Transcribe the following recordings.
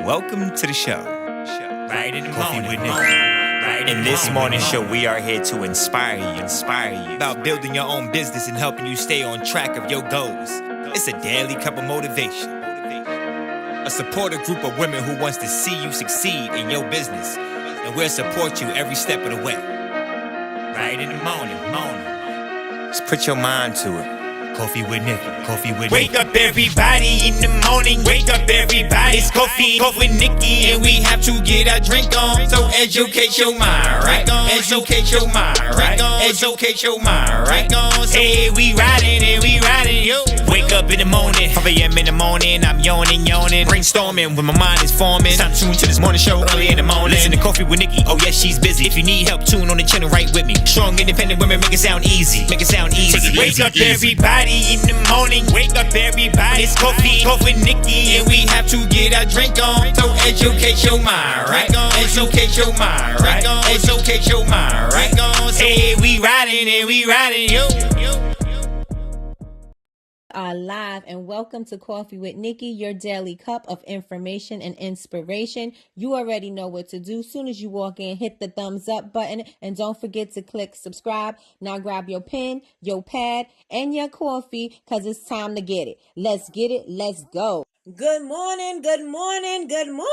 Welcome to the show. Right in the Coffee morning, with Nikkie. right In this morning show, we are here to inspire you About building your own business and helping you stay on track of your goals. It's a daily cup of motivation. A supportive group of women who wants to see you succeed in your business. And we'll support you every step of the way. right in the morning. Just put your mind to it. Coffee with Nikkie. Coffee with Wake Nikkie. up everybody in the morning, wake up everybody. It's coffee with Nikkie, and we have to get our drink on. So educate your mind, right? Educate your mind, right? Educate your mind, right? Hey, we riding and we riding, yo. Wake up in the morning, 5 a.m. in the morning, I'm yawning, brainstorming when my mind is forming. Time to tune to this morning show early in the morning. Listen to Coffee with Nikkie, oh yes, she's busy. If you need help, tune on the channel right with me. Strong, independent women, make it sound easy. Make it sound easy. Take it Wake easy, up everybody in the morning, wake up everybody. It's coffee with Nikkie, and we have to get our drink on. So educate your mind, right? Educate your mind, right? Educate your mind, right? Hey, we riding and we riding, yo. Are live and welcome to Coffee with Nikkie, your daily cup of information and inspiration. You already know what to do. Soon as you walk in, hit the thumbs up button and don't forget to click subscribe. Now grab your pen, your pad, and your coffee because it's time to get it. Let's get it. Let's go. Good morning. Good morning. Good morning.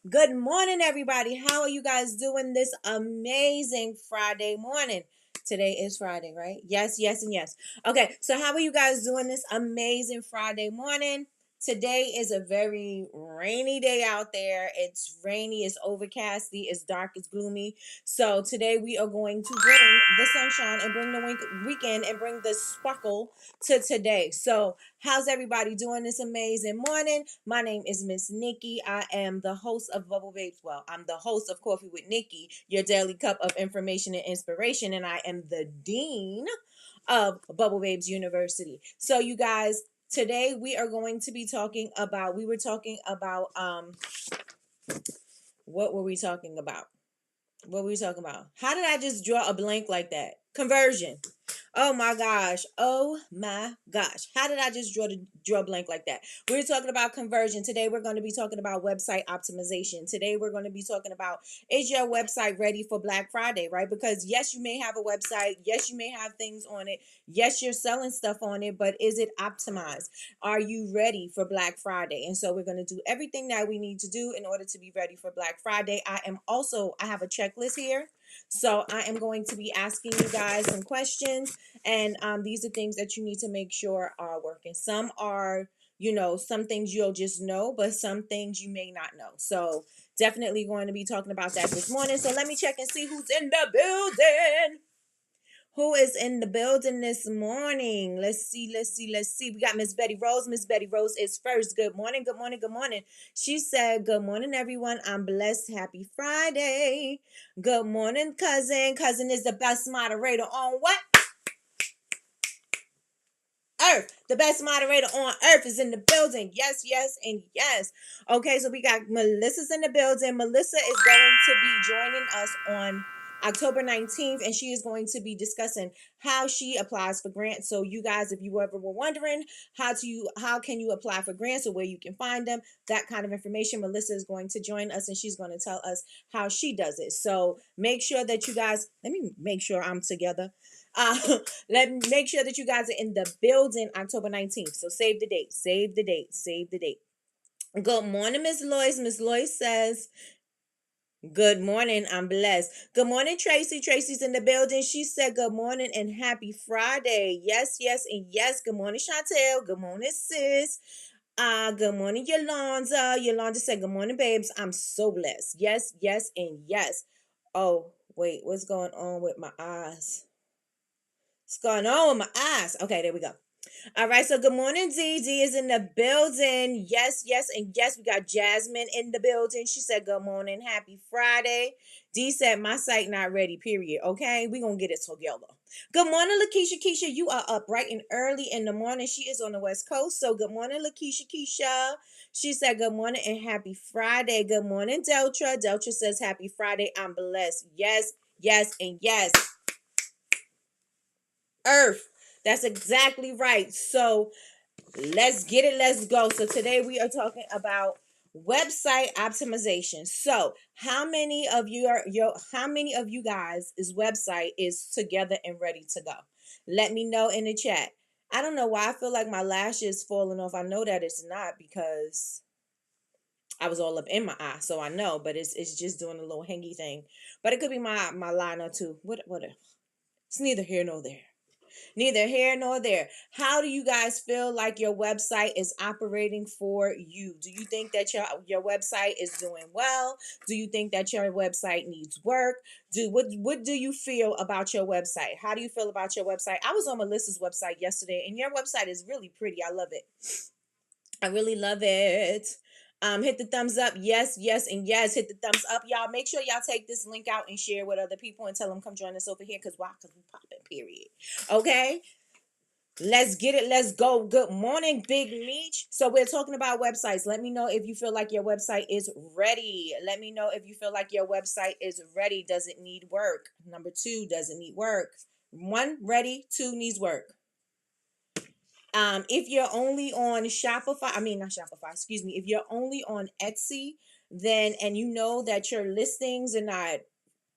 Good morning, everybody. How are you guys doing this amazing Friday morning? Today is Friday, right? Yes, and yes. Okay, so how are you guys doing this amazing Friday morning? Today is a very rainy day out there. It's rainy, it's overcasty, it's dark, it's gloomy. So today we are going to bring the sunshine and bring the weekend and bring the sparkle to today. So how's everybody doing this amazing morning? My name is Miss Nikkie. I am the host of Bubble Babes. Well, I'm the host of Coffee with Nikkie, your daily cup of information and inspiration, and I am the dean of Bubble Babes University. So you guys, today we are going to be talking about, what were we talking about? How did I just draw a blank like that? Conversion. Oh my gosh. How did I just draw a blank like that? We're talking about conversion. Today we're going to be talking about website optimization. Today we're going to be talking about, is your website ready for Black Friday, right? Because yes, you may have a website. Yes, you may have things on it. Yes, you're selling stuff on it, but is it optimized? Are you ready for Black Friday? And so we're going to do everything that we need to do in order to be ready for Black Friday. I have a checklist here. So I am going to be asking you guys some questions, and these are things that you need to make sure are working. Some are, some things you'll just know, but some things you may not know. So definitely going to be talking about that this morning. So let me check and see who's in the building. Who is in the building this morning? Let's see. We got Miss Betty Rose. Miss Betty Rose is first. Good morning. She said, good morning, everyone. I'm blessed. Happy Friday. Good morning, cousin. Cousin is the best moderator on what? Earth. The best moderator on earth is in the building. Yes, and yes. Okay, so we got Melissa's in the building. Melissa is going to be joining us on October 19th, and she is going to be discussing how she applies for grants. So you guys, if you ever were wondering how can you apply for grants or where you can find them, that kind of information, Melissa is going to join us and she's going to tell us how she does it. So make sure that you guys, let me make sure I'm together. Make sure that you guys are in the building October 19th. So save the date. Good morning, Miss Lois. Miss Lois says, good morning. I'm blessed. Good morning, Tracy. Tracy's in the building. She said, good morning and happy Friday. Yes, and yes. Good morning, Chantel. Good morning, sis. Good morning, Yolanda. Yolanda said, good morning, babes. I'm so blessed. Yes, and yes. Oh, wait. What's going on with my eyes? What's going on with my eyes? Okay, there we go. All right, so good morning, Dee. Dee is in the building. Yes, and yes. We got Jasmine in the building. She said, good morning, happy Friday. Dee said, my site not ready, period. Okay, we gonna get it together. Good morning, Lakeisha. Keisha, you are up bright and early in the morning. She is on the West Coast, so good morning, Lakeisha. Keisha. She said, good morning and happy Friday. Good morning, Deltra. Deltra says, happy Friday. I'm blessed. Yes, and yes. Earth. That's exactly right. So let's get it. Let's go. So today we are talking about Website optimization. So, how many of you guys' website is together and ready to go? Let me know in the chat. I don't know why I feel like my lash is falling off. I know that it's not because I was all up in my eye, so I know, but it's just doing a little hangy thing. But it could be my liner too. What? It's neither here nor there. Neither here nor there. How do you guys feel like your website is operating for you? Do you think that your website is doing well? Do you think that your website needs work? What do you feel about your website? How do you feel about your website? I was on Melissa's website yesterday, and your website is really pretty. I love it. I really love it. Hit the thumbs up. Yes, yes, and yes. Hit the thumbs up, y'all. Make sure y'all take this link out and share with other people and tell them come join us over here. Cause why? Cause we popping. Period. Okay. Let's get it. Let's go. Good morning, Big Meech. So we're talking about websites. Let me know if you feel like your website is ready. Let me know if you feel like your website is ready. Does it need work? Number 2, does it need work? 1, ready. 2, needs work. If you're only on if you're only on Etsy, then and you know that your listings are not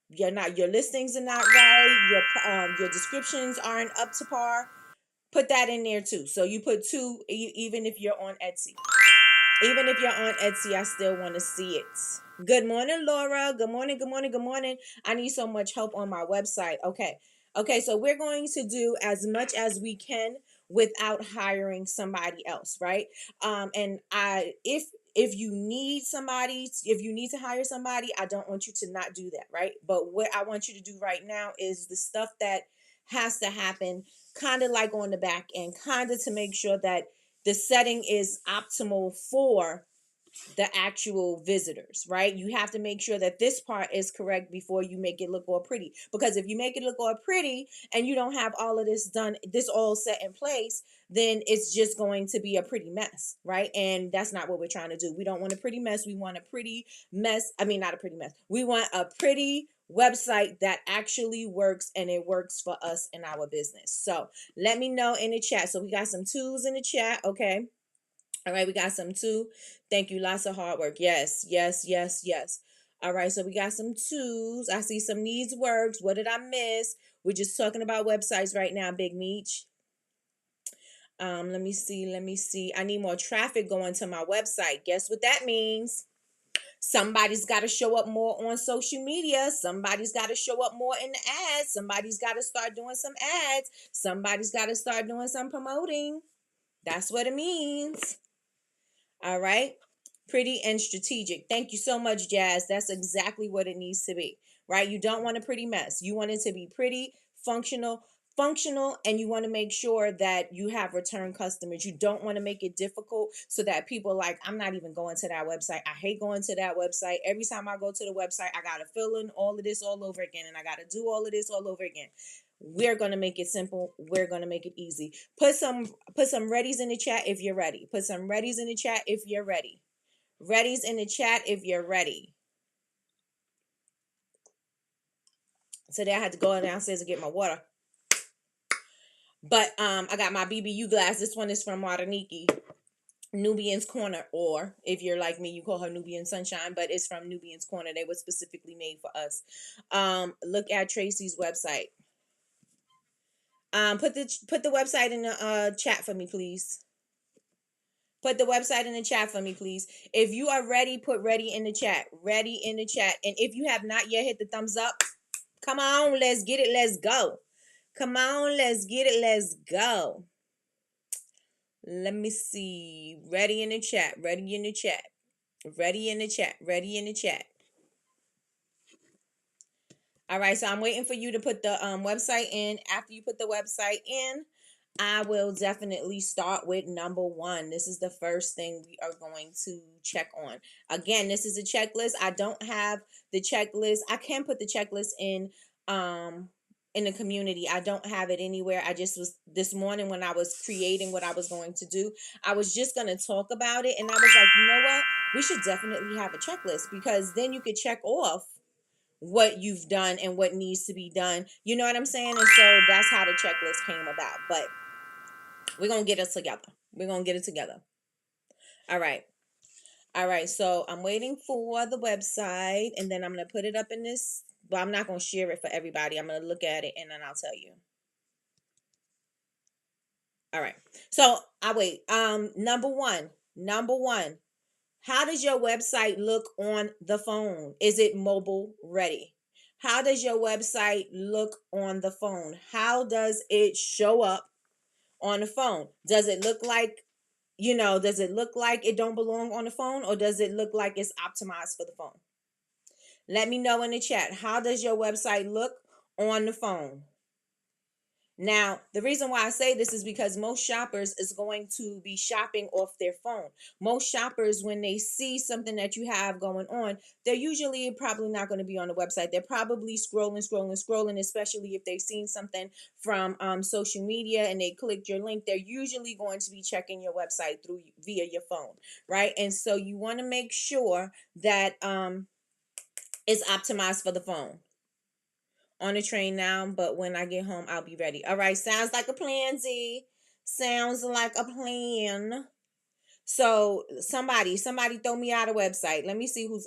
your listings are not right, your descriptions aren't up to par, put that in there too. So you put 2 even if you're on Etsy. Even if you're on Etsy, I still want to see it. Good morning, Laura. Good morning, good morning, good morning. I need so much help on my website. Okay, so we're going to do as much as we can without hiring somebody else, right? And if you need to hire somebody, I don't want you to not do that, right? But what I want you to do right now is the stuff that has to happen, kind of like on the back end, kind of to make sure that the setting is optimal for the actual visitors, right? You have to make sure that this part is correct before you make it look all pretty. Because if you make it look all pretty and you don't have all of this done, this all set in place, then it's just going to be a pretty mess, right? And that's not what we're trying to do. We don't want a pretty mess. We want a pretty mess. I mean, not a pretty mess. We want a pretty website that actually works, and it works for us and our business. So let me know in the chat. So we got some 2s in the chat, okay? All right, we got some 2. Thank you. Lots of hard work. Yes, yes, yes, yes. All right, so we got some 2s. I see some needs works. What did I miss? We're just talking about websites right now, Big Meech. Let me see. I need more traffic going to my website. Guess what that means? Somebody's got to show up more on social media. Somebody's got to show up more in the ads. Somebody's got to start doing some ads. Somebody's got to start doing some promoting. That's what it means. All right. Pretty and strategic. Thank you so much, Jazz. That's exactly what it needs to be, right? You don't want a pretty mess. You want it to be pretty, functional, and you want to make sure that you have return customers. You don't want to make it difficult so that people are like, I'm not even going to that website. I hate going to that website. Every time I go to the website, I got to fill in all of this all over again, and I got to do all of this all over again. We're going to make it simple. We're going to make it easy. Put some readies in the chat if you're ready. Put some readies in the chat if you're ready. Readies in the chat if you're ready. Today I had to go downstairs and get my water. But I got my BBU glass. This one is from Nikkie, Nubian's Corner, or if you're like me, you call her Nubian Sunshine, but it's from Nubian's Corner. They were specifically made for us. Look at Tracy's website. Put the website in the chat for me, please. Put the website in the chat for me, please. If you are ready, put ready in the chat. Ready in the chat. And if you have not yet hit the thumbs up, come on, let's get it. Let's go. Come on, let's get it. Let's go. Let me see. Ready in the chat. Ready in the chat. Ready in the chat. Ready in the chat. All right, so I'm waiting for you to put the website in. After you put the website in, I will definitely start with number 1. This is the first thing we are going to check on. Again, this is a checklist. I don't have the checklist. I can put the checklist in the community. I don't have it anywhere. I just was this morning when I was creating what I was going to do, I was just going to talk about it. And I was like, you know what? We should definitely have a checklist, because then you could check off what you've done and what needs to be done. You know what I'm saying? And so that's how the checklist came about. But we're going to get it together. We're going to get it together. All right. All right, so I'm waiting for the website, and then I'm gonna put it up in this. But I'm not gonna share it for everybody. I'm gonna look at it and then I'll tell you. All right. So I wait. Number one. How does your website look on the phone? Is it mobile ready? How does your website look on the phone? How does it show up on the phone? Does it look like, does it look like it don't belong on the phone, or does it look like it's optimized for the phone? Let me know in the chat. How does your website look on the phone? Now, the reason why I say this is because most shoppers is going to be shopping off their phone. Most shoppers, when they see something that you have going on, they're usually probably not going to be on the website. They're probably scrolling, especially if they've seen something from social media and they clicked your link. They're usually going to be checking your website through via your phone, right? And so you want to make sure that it's optimized for the phone. On the train now, but when I get home, I'll be ready. All right, sounds like a plan, Z. Sounds like a plan. So somebody throw me out a website. Let me see who's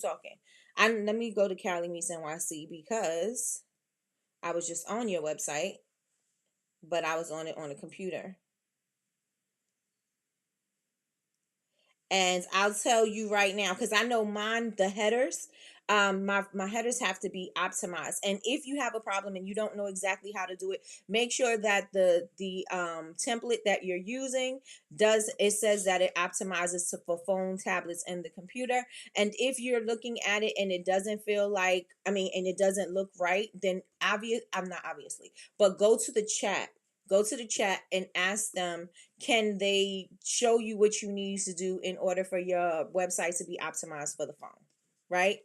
talking. Let me go to Cali Meets NYC because I was just on your website, but I was on it on a computer. And I'll tell you right now, because I know mine, the headers, my headers have to be optimized. And if you have a problem and you don't know exactly how to do it, make sure that the template that you're using says that it optimizes for phone, tablets, and the computer. And if you're looking at it and it doesn't feel like, and it doesn't look right, then I'm not obviously, but go to the chat. Go to the chat and ask them, can they show you what you need to do in order for your website to be optimized for the phone, right?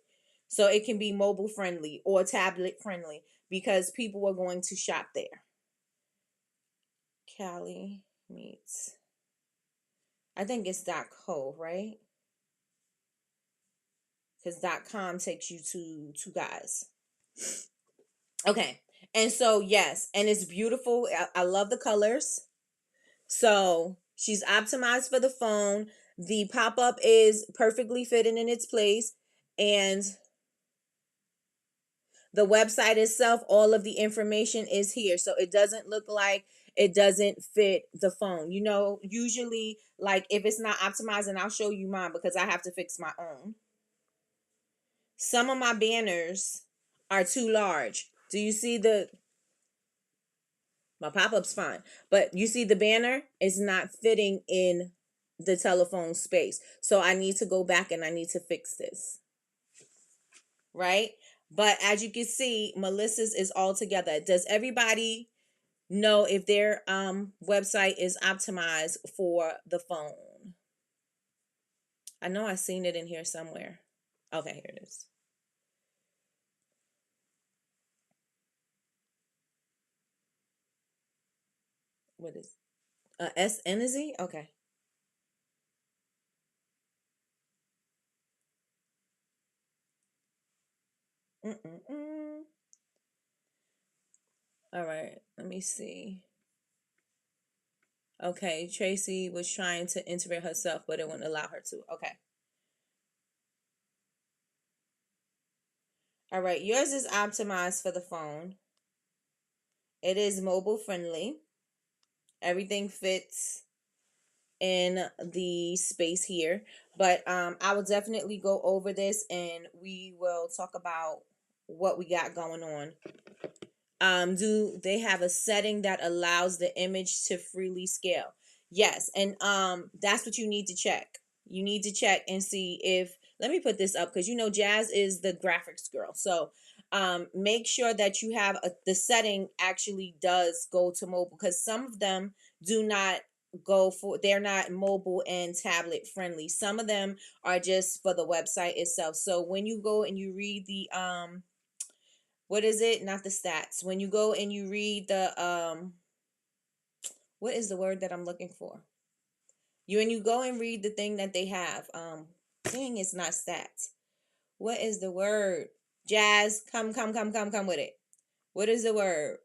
So it can be mobile friendly or tablet friendly because people are going to shop there. Cali Meets. I think it's .co, right? Because .com takes you to guys. Okay. And so, yes, and it's beautiful. I love the colors. So she's optimized for the phone. The pop-up is perfectly fitting in its place. And the website itself, all of the information is here. So it doesn't look like it doesn't fit the phone. Usually, like, if it's not optimized, and I'll show you mine because I have to fix my own. Some of my banners are too large. Do you see my pop-up's fine, but you see the banner is not fitting in the telephone space. So I need to go back and I need to fix this. Right? But as you can see, Melissa's is all together. Does everybody know if their website is optimized for the phone? I know I've seen it in here somewhere. Okay, here it is. What is SNZ? Okay. All right, let me see. Okay, Tracy was trying to integrate herself, but it wouldn't allow her to. Okay. All right, yours is optimized for the phone. It is mobile friendly. Everything fits in the space here. But I will definitely go over this and we will talk about what we got going on. Do they have a setting that allows the image to freely scale? Yes, and that's what you need to check. You need to check and see if, let me put this up because Jazz is the graphics girl. So make sure that you have the setting actually does go to mobile, because some of them do not they're not mobile and tablet friendly. Some of them are just for the website itself. So when you go and you read the what is it? Not the stats. When you go and you read the what is the word that I'm looking for? When you go and read the thing that they have, dang, it's not stats. What is the word? Jazz, come with it. What is the word?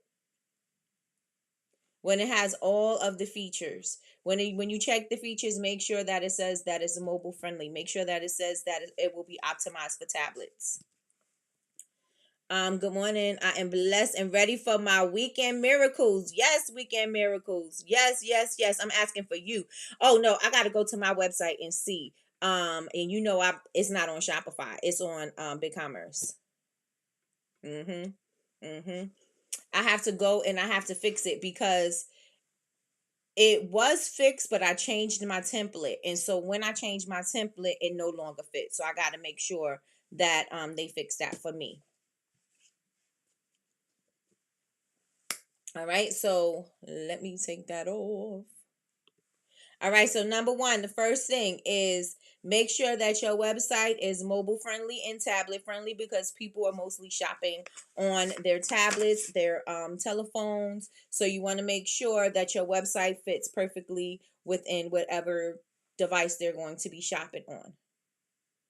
when it has all of the features. When you check the features, make sure that it says that it's mobile friendly. Make sure that it says that it will be optimized for tablets. Good morning. I am blessed and ready for my weekend miracles. Yes, weekend miracles. Yes, yes, yes. I'm asking for you. Oh no, I gotta go to my website and see. And you know it's not on Shopify. It's on BigCommerce. Mm-hmm. Mm-hmm. I have to go and I have to fix it because it was fixed, but I changed my template. And so when I changed my template, it no longer fits. So I gotta make sure that they fix that for me. All right, so let me take that off. All right, so number one, the first thing is make sure that your website is mobile friendly and tablet friendly because people are mostly shopping on their tablets, their telephones. So you want to make sure that your website fits perfectly within whatever device they're going to be shopping on.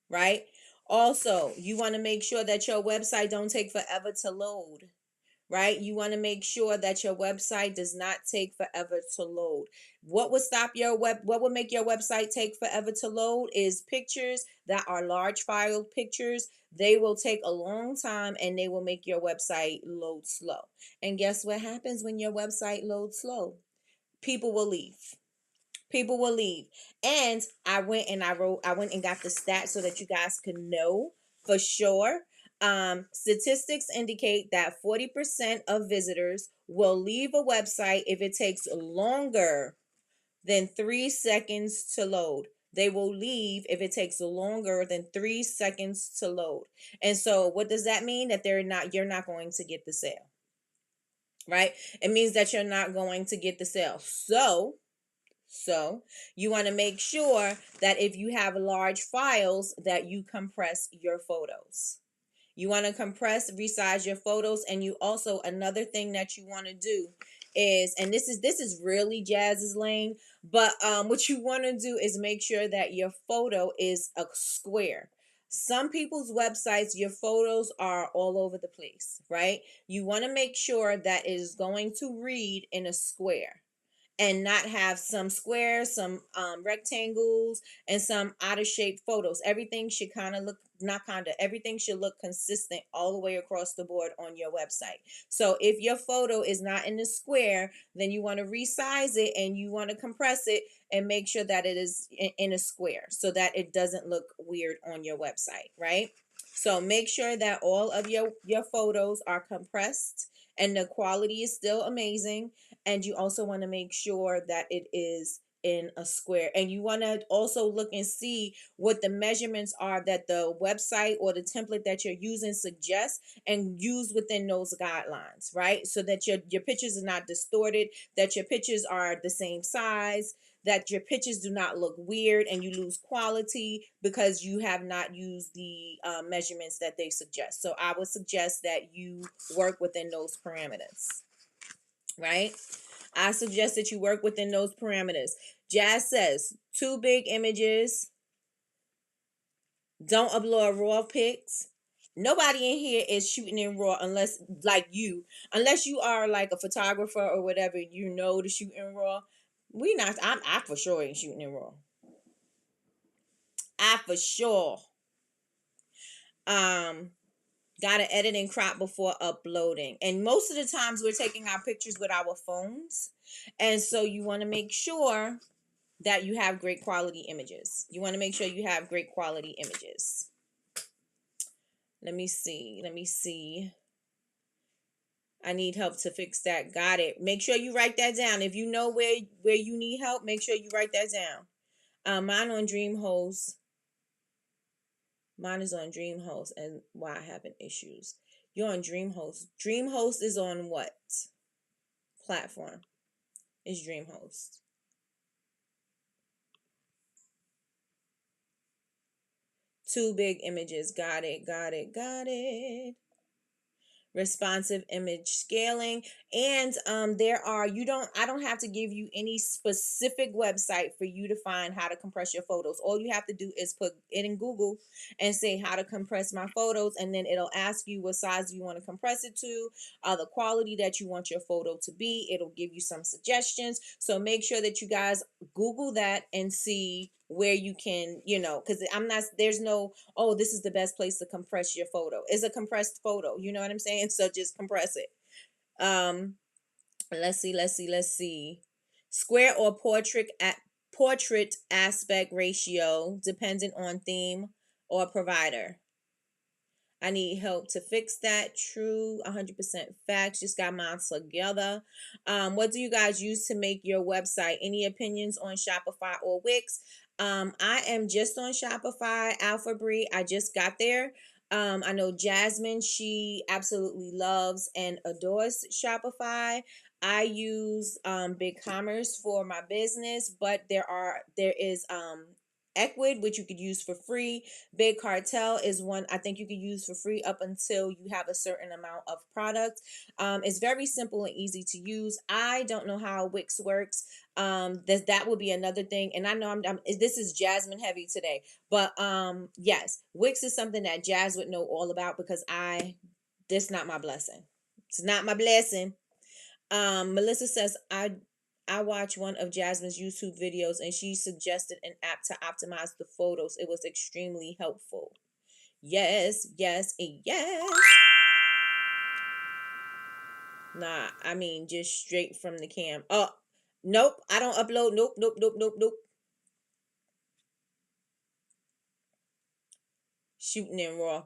Right? Also, you want to make sure that your website don't take forever to load. Right? You want to make sure that your website does not take forever to load. What would make your website take forever to load is pictures that are large file pictures. They will take a long time and they will make your website load slow. And guess what happens when your website loads slow? People will leave. People will leave. And I went and got the stats so that you guys can know for sure. Statistics indicate that 40% of visitors will leave a website if it takes longer than 3 seconds to load. They will leave if it takes longer than 3 seconds to load. And so what does that mean? That you're not going to get the sale. Right? It means that you're not going to get the sale. So you want to make sure that if you have large files that you compress your photos. You want to resize your photos, and you also another thing that you want to do is, and this is really Jazz's lane, but what you want to do is make sure that your photo is a square. Some people's websites, your photos are all over the place, right? You want to make sure that it is going to read in a square and not have some squares, some rectangles, and some out of shape photos. Everything should kind of look, not kind of, everything should look consistent all the way across the board on your website. So if your photo is not in the square, then you want to resize it and you want to compress it and make sure that it is in a square so that it doesn't look weird on your website, right? So make sure that all of your photos are compressed and the quality is still amazing. And you also want to make sure that it is in a square, and you want to also look and see what the measurements are that the website or the template that you're using suggests, and use within those guidelines, right? So that your pictures are not distorted, that your pictures are the same size, that your pictures do not look weird and you lose quality because you have not used the measurements that they suggest. So I would suggest that you work within those parameters, right? I suggest that you work within those parameters. Jazz says 2 big images. Don't upload raw pics. Nobody in here is shooting in raw unless you are like a photographer or whatever, you know to shoot in raw. I for sure ain't shooting in raw. I for sure gotta edit and crop before uploading. And most of the times we're taking our pictures with our phones. And so you want to make sure that you have great quality images. You want to make sure you have great quality images. Let me see. I need help to fix that. Got it. Make sure you write that down. If you know where you need help, make sure you write that down. Mine on DreamHost. Mine is on DreamHost, and why I having issues. You're on DreamHost. DreamHost is on what platform? Is DreamHost? Two big images. Got it. responsive image scaling, and I don't have to give you any specific website for you to find how to compress your photos. All you have to do is put it in Google and say how to compress my photos, and then it'll ask you what size you want to compress it to, the quality that you want your photo to be. It'll give you some suggestions, so make sure that you guys Google that and see where you can, because there's no, oh, this is the best place to compress your photo. It's a compressed photo, you know what I'm saying? So just compress it. Let's see. Square or portrait aspect ratio, depending on theme or provider. I need help to fix that. True, 100% facts. Just got mine together. What do you guys use to make your website? Any opinions on Shopify or Wix? I am just on Shopify. Alpha Bree, I just got there. I know Jasmine, she absolutely loves and adores Shopify. I use BigCommerce for my business, but there is Equid, which you could use for free. Big Cartel is one I think you could use for free up until you have a certain amount of product. It's very simple and easy to use. I don't know how Wix works. That would be another thing. And I know this is Jasmine heavy today, but yes, Wix is something that Jazz would know all about because this not my blessing. It's not my blessing. Melissa says I watched one of Jasmine's YouTube videos and she suggested an app to optimize the photos. It was extremely helpful. Yes, yes, and yes. Nah, I mean just straight from the cam. Oh, nope, I don't upload. Nope. Shooting in raw.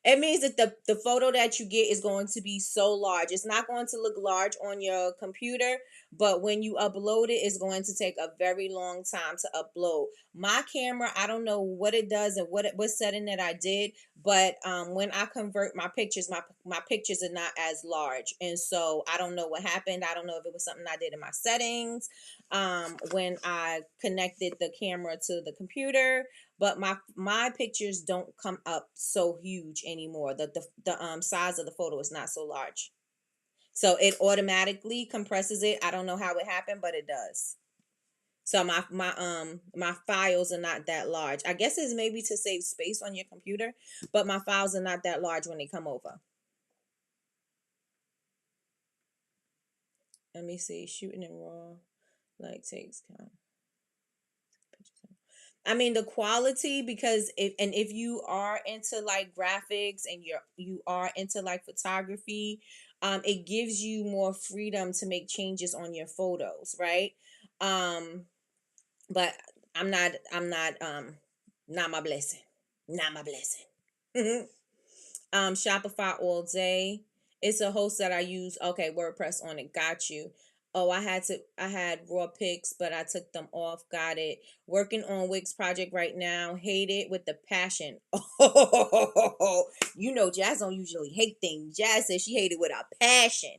It means that the photo that you get is going to be so large. It's not going to look large on your computer, but when you upload it, it's going to take a very long time to upload. My camera, I don't know what it does and what setting that I did, but when I convert my pictures, my pictures are not as large, and so I don't know what happened. I don't know if it was something I did in my settings when I connected the camera to the computer, but my pictures don't come up so huge anymore. The size of the photo is not so large, so it automatically compresses it. I don't know how it happened, but it does. So my files are not that large. I guess it's maybe to save space on your computer, but my files are not that large when they come over. Let me see. Shooting in raw takes time. I mean the quality, because if you are into like graphics and you are into like photography, it gives you more freedom to make changes on your photos, right? But not my blessing. Not my blessing. Shopify all day. It's a host that I use. Okay, WordPress on it. Got you. Oh, I had raw pics, but I took them off. Got it. Working on Wix project right now. Hate it with the passion. Oh, Jazz don't usually hate things. Jazz says she hated with a passion.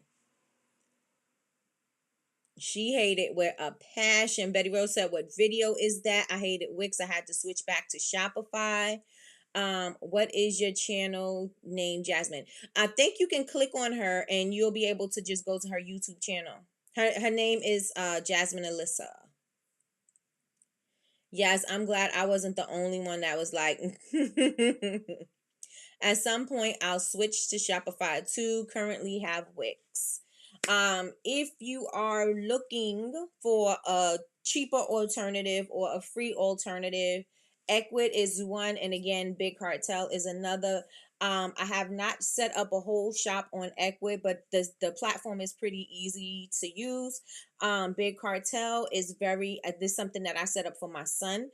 She hated with a passion. Betty Rose said, "What video is that? I hated Wix. I had to switch back to Shopify." What is your channel name, Jasmine? I think you can click on her and you'll be able to just go to her YouTube channel. Her name is Jasmine Alyssa. Yes, I'm glad I wasn't the only one that was like at some point I'll switch to Shopify too. Currently have Wix. If you are looking for a cheaper alternative or a free alternative, Equid is one, and again, Big Cartel is another. I have not set up a whole shop on Equid, but the platform is pretty easy to use. Big Cartel is this is something that I set up for my son.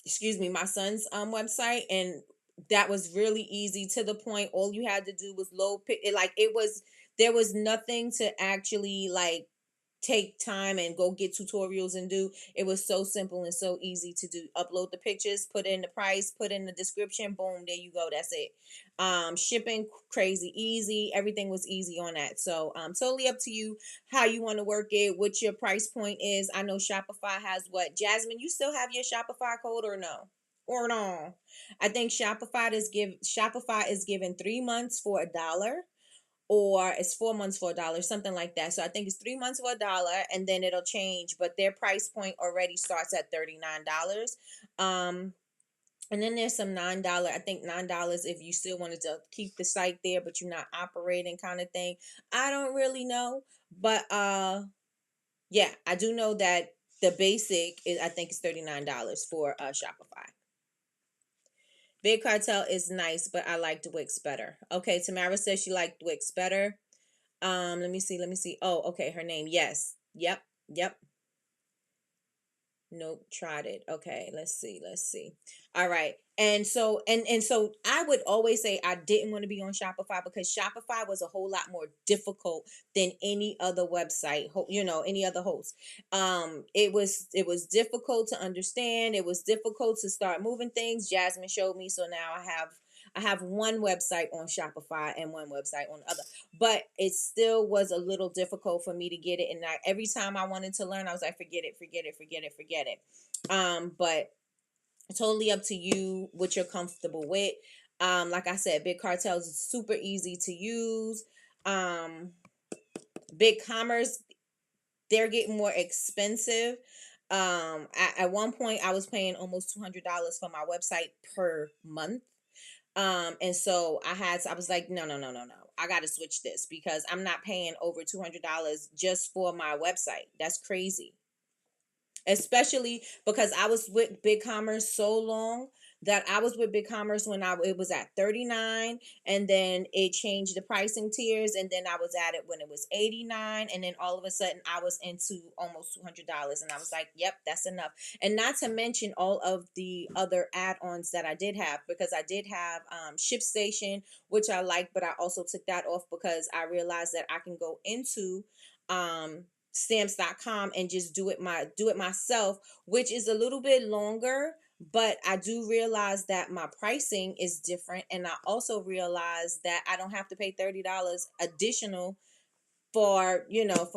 Excuse me, my son's website, and that was really easy to the point. All you had to do was load it. There was nothing to actually like take time and go get tutorials and do. It was so simple and so easy to do. Upload the pictures, put in the price, put in the description, boom, there you go. That's it. Shipping crazy easy. Everything was easy on that. So totally up to you how you want to work it, what your price point is. I know Shopify has what? Jasmine, you still have your Shopify code or no? Or no. I think Shopify is giving 3 months for $1, or it's 4 months for $1, something like that. So I think it's 3 months for $1, and then it'll change. But their price point already starts at $39. And then there's some $9. I think $9 if you still wanted to keep the site there, but you're not operating, kind of thing. I don't really know, but yeah, I do know that the basic is, I think, it's $39 for Shopify. Big Cartel is nice, but I liked Wix better. Okay, Tamara says she liked Wix better. Let me see. Oh, okay, her name. Yes. Yep. Nope, tried it. Okay, let's see. All right. And so I would always say I didn't want to be on Shopify because Shopify was a whole lot more difficult than any other website, any other host. It was difficult to understand. It was difficult to start moving things. Jasmine showed me, so now I have one website on Shopify and one website on the other, but it still was a little difficult for me to get it. And every time I wanted to learn, I was like, forget it. But totally up to you what you're comfortable with. Like I said, Big Cartels is super easy to use. Big Commerce, they're getting more expensive. At one point I was paying almost $200 for my website per month. And so I was like, no. I got to switch this because I'm not paying over $200 just for my website. That's crazy. Especially because I was with Big Commerce so long that I was with Big Commerce when it was at 39, and then it changed the pricing tiers, and then I was at it when it was 89, and then all of a sudden I was into almost $200, and I was like, yep, that's enough. And not to mention all of the other add-ons that I did have, because I did have ShipStation, which I like, but I also took that off because I realized that I can go into stamps.com and just do it myself, which is a little bit longer, but I do realize that my pricing is different, and I also realize that I don't have to pay $30 additional for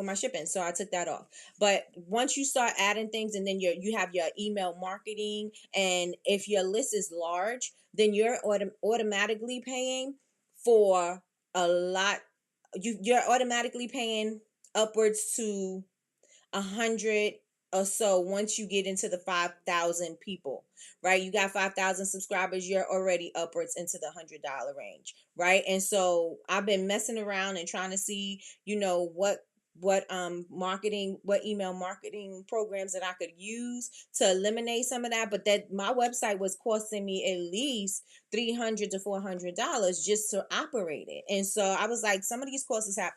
my shipping, so I took that off. But once you start adding things, and then you have your email marketing, and if your list is large, then you're automatically paying for a lot. You're automatically paying upwards to 100 or so once you get into the 5,000 people, right? You got 5,000 subscribers, you're already upwards into the $100 range, right? And so I've been messing around and trying to see what email marketing programs that I could use to eliminate some of that. But that my website was costing me at least $300 to $400 just to operate it. And so I was like, some of these costs have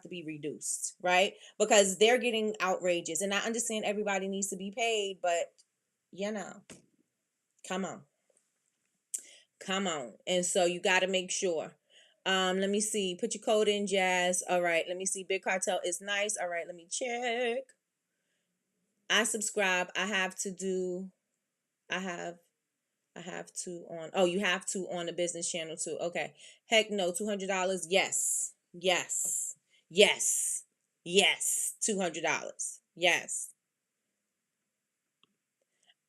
to be reduced, right? Because they're getting outrageous. And I understand everybody needs to be paid, but come on. And so you got to make sure. Let me see. Put your code in, Jazz. All right. Let me see. Big Cartel is nice. All right. Let me check. I subscribe. I have to on. Oh, you have to on the business channel too. Okay. Heck no. $200. Yes. $200. Yes.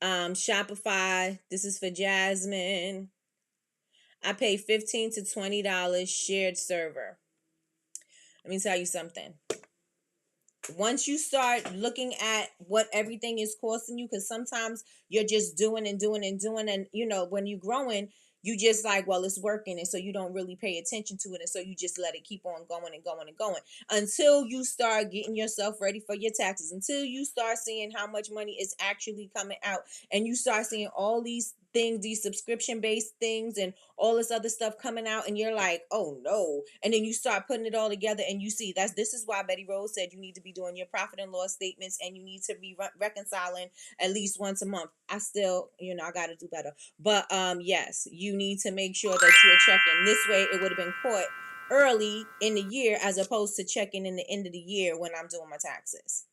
Shopify. This is for Jasmine. I pay $15 to $20 shared server. Let me tell you something. Once you start looking at what everything is costing you, because sometimes you're just doing, and when you're growing, you just like, well, it's working, and so you don't really pay attention to it, and so you just let it keep on going until you start getting yourself ready for your taxes, until you start seeing how much money is actually coming out, and you start seeing all these things, these subscription-based things and all this other stuff coming out, and you're like, oh no. And then you start putting it all together, and you see this is why Betty Rose said you need to be doing your profit and loss statements, and you need to be reconciling at least once a month. I still, I got to do better. But yes, you need to make sure that you're checking. This way it would have been caught early in the year, as opposed to checking in the end of the year when I'm doing my taxes.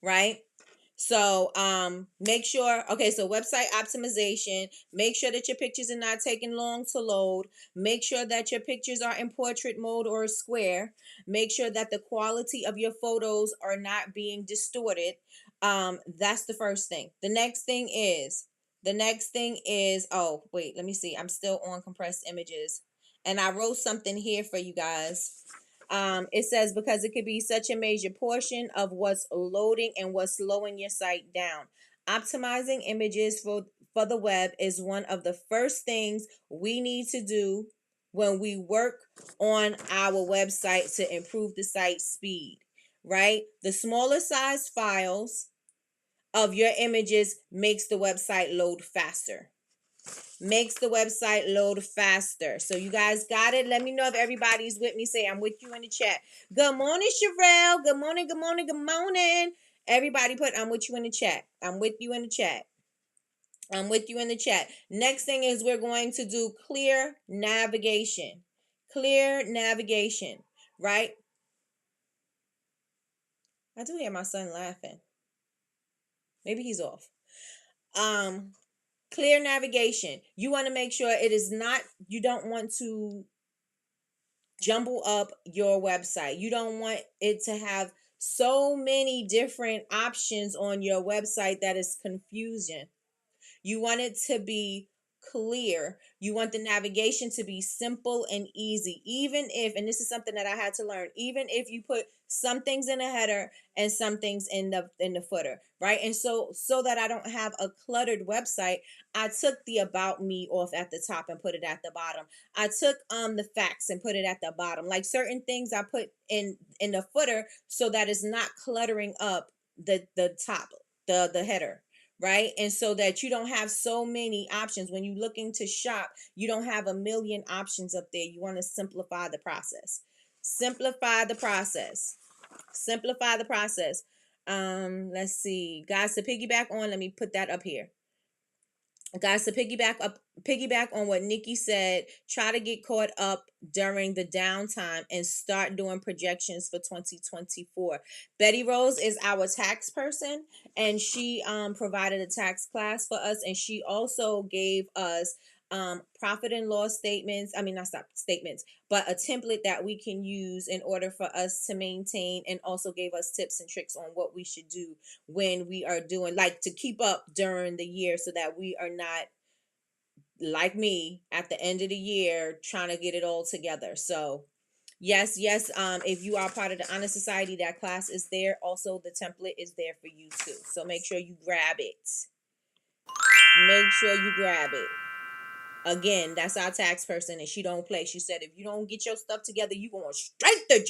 Right? So make sure, so website optimization, make sure that your pictures are not taking long to load. Make sure that your pictures are in portrait mode or square. Make sure that the quality of your photos are not being distorted. That's the first thing. The next thing is, oh wait, let me see. I'm still on compressed images. And I wrote something here for you guys. It says because it could be such a major portion of what's loading and what's slowing your site down. Optimizing images for the web is one of the first things we need to do when we work on our website to improve the site speed, right? The smaller size files of your images makes the website load faster. So you guys got it. Let me know if everybody's with me. Say I'm with you in the chat. Good morning, Sherelle. Good morning, good morning, good morning. Everybody put I'm with you in the chat. I'm with you in the chat. I'm with you in the chat. Next thing is we're going to do clear navigation. Clear navigation, right? I do hear my son laughing. Maybe he's off. Clear navigation. You want to make sure it is not, you don't want to jumble up your website. You don't want it to have so many different options on your website that is confusion. You want it to be clear. You want the navigation to be simple and easy. Even if, and this is something that I had to learn, even if you put some things in the header and some things in the footer, right? And so that I don't have a cluttered website, I took the about me off at the top and put it at the bottom. I took the facts and put it at the bottom. Like certain things I put in the footer so that it's not cluttering up the top, the header, right? And so that you don't have so many options. When you're looking to shop, you don't have a million options up there. You want to simplify the process. Simplify the process. Let's see. Guys, to piggyback on, let me put that up here. Guys, to piggyback on what Nikki said, try to get caught up during the downtime and start doing projections for 2024. Betty Rose is our tax person, and she provided a tax class for us, and she also gave us profit and loss statements. I mean, not statements, but a template that we can use in order for us to maintain, and also gave us tips and tricks on what we should do when we are doing, like, to keep up during the year so that we are not like me at the end of the year trying to get it all together. So yes, if you are part of the Honor Society, that class is there. Also, the template is there for you too. So make sure you grab it. Again, that's our tax person, and she don't play. She said if you don't get your stuff together, you going straight to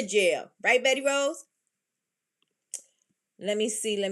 jail. Right, Betty Rose? Let me see.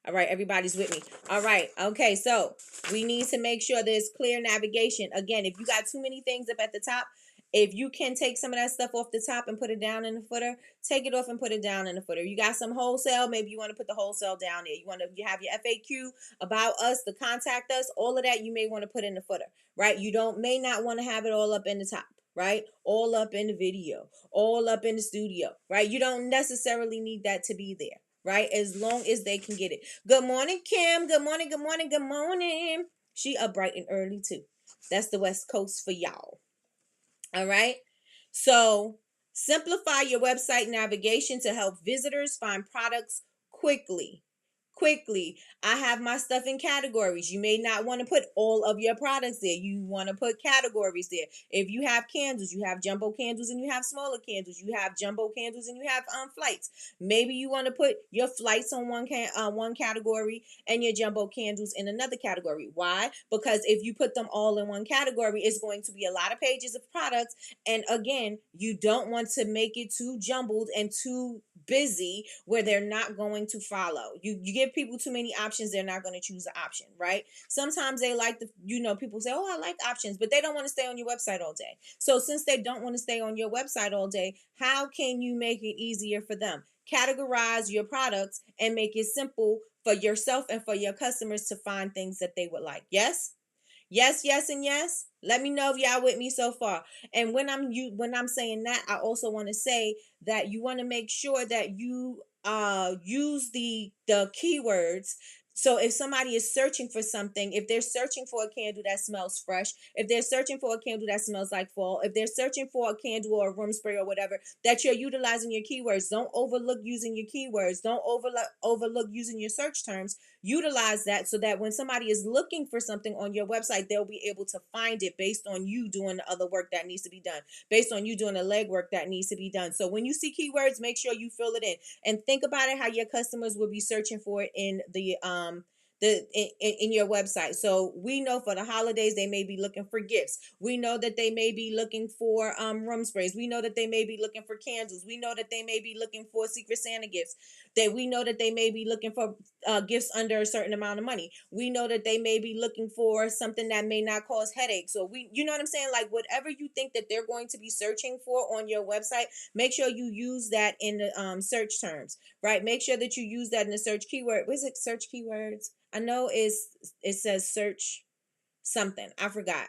All right, everybody's with me. All right, okay, so we need to make sure there's clear navigation. Again, if you got too many things up at the top, if you can take some of that stuff off the top and put it down in the footer, take it off and put it down in the footer. You got some wholesale, maybe you want to put the wholesale down there. You have your FAQ about us, the contact us, all of that you may want to put in the footer, right? You may not want to have it all up in the top, right? All up in the video, all up in the studio, right? You don't necessarily need that to be there, right? As long as they can get it. Good morning, Kim. Good morning. She up bright and early too. That's the West Coast for y'all. All right. So simplify your website navigation to help visitors find products quickly. I have my stuff in categories. You may not want to put all of your products there. You want to put categories there. If you have candles, you have jumbo candles and you have smaller candles. You have jumbo candles and you have flights. Maybe you want to put your flights on one category and your jumbo candles in another category. Why? Because if you put them all in one category, it's going to be a lot of pages of products. And again, you don't want to make it too jumbled and too busy where they're not going to follow. You give people too many options, they're not going to choose an option, right? Sometimes they like people say, oh, I like options, but they don't want to stay on your website all day. So since they don't want to stay on your website all day, how can you make it easier for them? Categorize your products and make it simple for yourself and for your customers to find things that they would like. Yes, and yes. Let me know if y'all with me so far. And when I'm saying that, I also want to say that you want to make sure that you use the keywords So if somebody is searching for something, if they're searching for a candle that smells fresh, if they're searching for a candle that smells like fall, if they're searching for a candle or a room spray or whatever, that you're utilizing your keywords. Don't overlook using your keywords. Don't overlook using your search terms. Utilize that so that when somebody is looking for something on your website, they'll be able to find it based on you doing the other work that needs to be done, based on you doing the legwork that needs to be done. So when you see keywords, make sure you fill it in and think about it how your customers will be searching for it in in your website. So we know for the holidays they may be looking for gifts. We know that they may be looking for room sprays. We know that they may be looking for candles. We know that they may be looking for Secret Santa gifts. That we know that they may be looking for gifts under a certain amount of money. We know that they may be looking for something that may not cause headaches. Or you know what I'm saying? Like whatever you think that they're going to be searching for on your website, make sure you use that in the search terms, right? Make sure that you use that in the search keyword. What is it? Search keywords. I know it says search something. I forgot.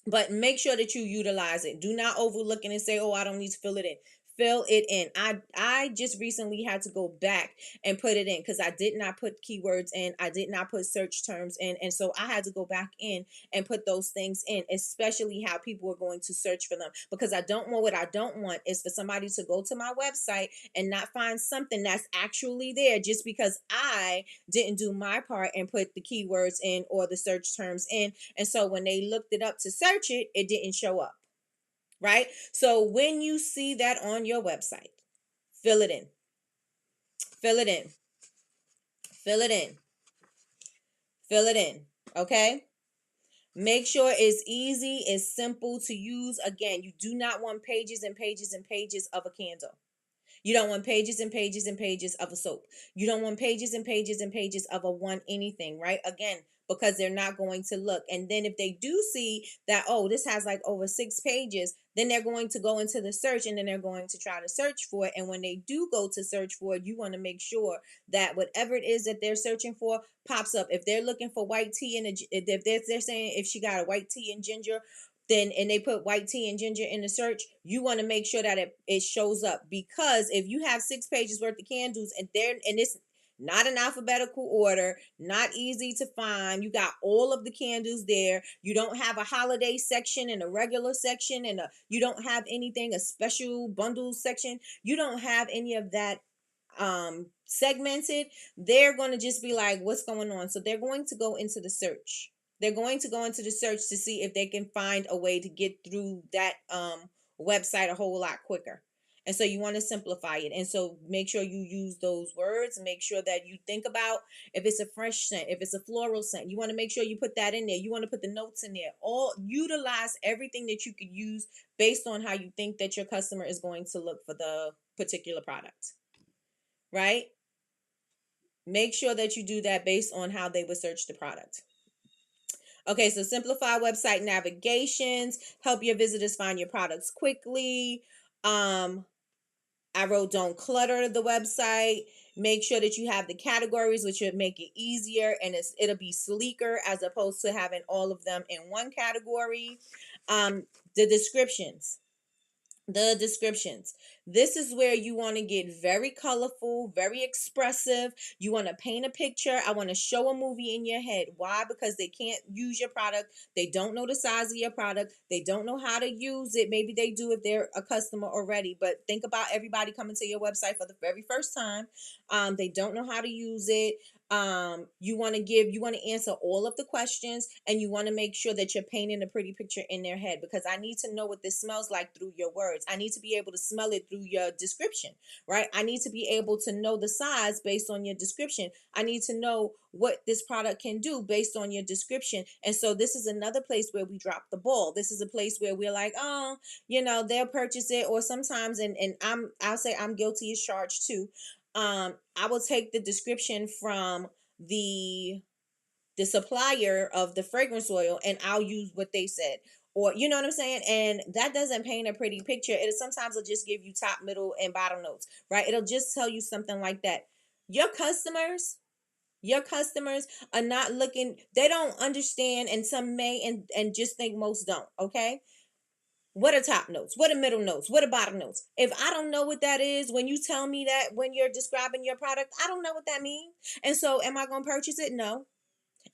But make sure that you utilize it. Do not overlook it and say, oh, I don't need to fill it in. Fill it in. I just recently had to go back and put it in because I did not put keywords in. I did not put search terms in. And so I had to go back in and put those things in, especially how people are going to search for them. Because I don't want, what I don't want is for somebody to go to my website and not find something that's actually there just because I didn't do my part and put the keywords in or the search terms in. And so when they looked it up to search it, it didn't show up. Right? So when you see that on your website, fill it in. Fill it in. Fill it in. Fill it in. Okay? Make sure it's easy, it's simple to use. Again, you do not want pages and pages and pages of a candle. You don't want pages and pages and pages of a soap. You don't want pages and pages and pages of a one anything, right? Again, because they're not going to look. And then if they do see that, oh, this has like over 6 pages, then they're going to go into the search and then they're going to try to search for it. And when they do go to search for it, you want to make sure that whatever it is that they're searching for pops up. If they're looking for white tea and if they're saying if she got a white tea and ginger, then and they put white tea and ginger in the search, you want to make sure that it shows up. Because if you have 6 pages worth of candles and it's not in alphabetical order, not easy to find, you got all of the candles there, you don't have a holiday section and a regular section and you don't have anything, a special bundles section, you don't have any of that segmented, they're going to just be like, what's going on? So they're going to go into the search. They're going to go into the search to see if they can find a way to get through that website a whole lot quicker. And so you want to simplify it. And so make sure you use those words. Make sure that you think about if it's a fresh scent, if it's a floral scent, you want to make sure you put that in there. You want to put the notes in there. All utilize everything that you could use based on how you think that your customer is going to look for the particular product. Right? Make sure that you do that based on how they would search the product. Okay, so simplify website navigations, help your visitors find your products quickly. I wrote don't clutter the website. Make sure that you have the categories, which would make it easier and it'll be sleeker as opposed to having all of them in one category. The descriptions. This is where you want to get very colorful, very expressive. You want to paint a picture. I want to show a movie in your head. Why? Because they can't use your product. They don't know the size of your product. They don't know how to use it. Maybe they do if they're a customer already. But think about everybody coming to your website for the very first time. They don't know how to use it. You want to answer all of the questions, and you want to make sure that you're painting a pretty picture in their head, because I need to know what this smells like through your words. I need to be able to smell it through your description, right? I need to be able to know the size based on your description. I need to know what this product can do based on your description. And so this is another place where we drop the ball. This is a place where we're like, oh, they'll purchase it. Or sometimes, and I'll say I'm guilty as charged too. I will take the description from the supplier of the fragrance oil and I'll use what they said, or you know what I'm saying? And that doesn't paint a pretty picture. Sometimes it'll just give you top, middle, and bottom notes, right? It'll just tell you something like that. Your customers are not looking, they don't understand, and some may and just think most don't, okay? What are top notes? What are middle notes? What are bottom notes? If I don't know what that is, when you tell me that when you're describing your product, I don't know what that means. And so am I going to purchase it? No.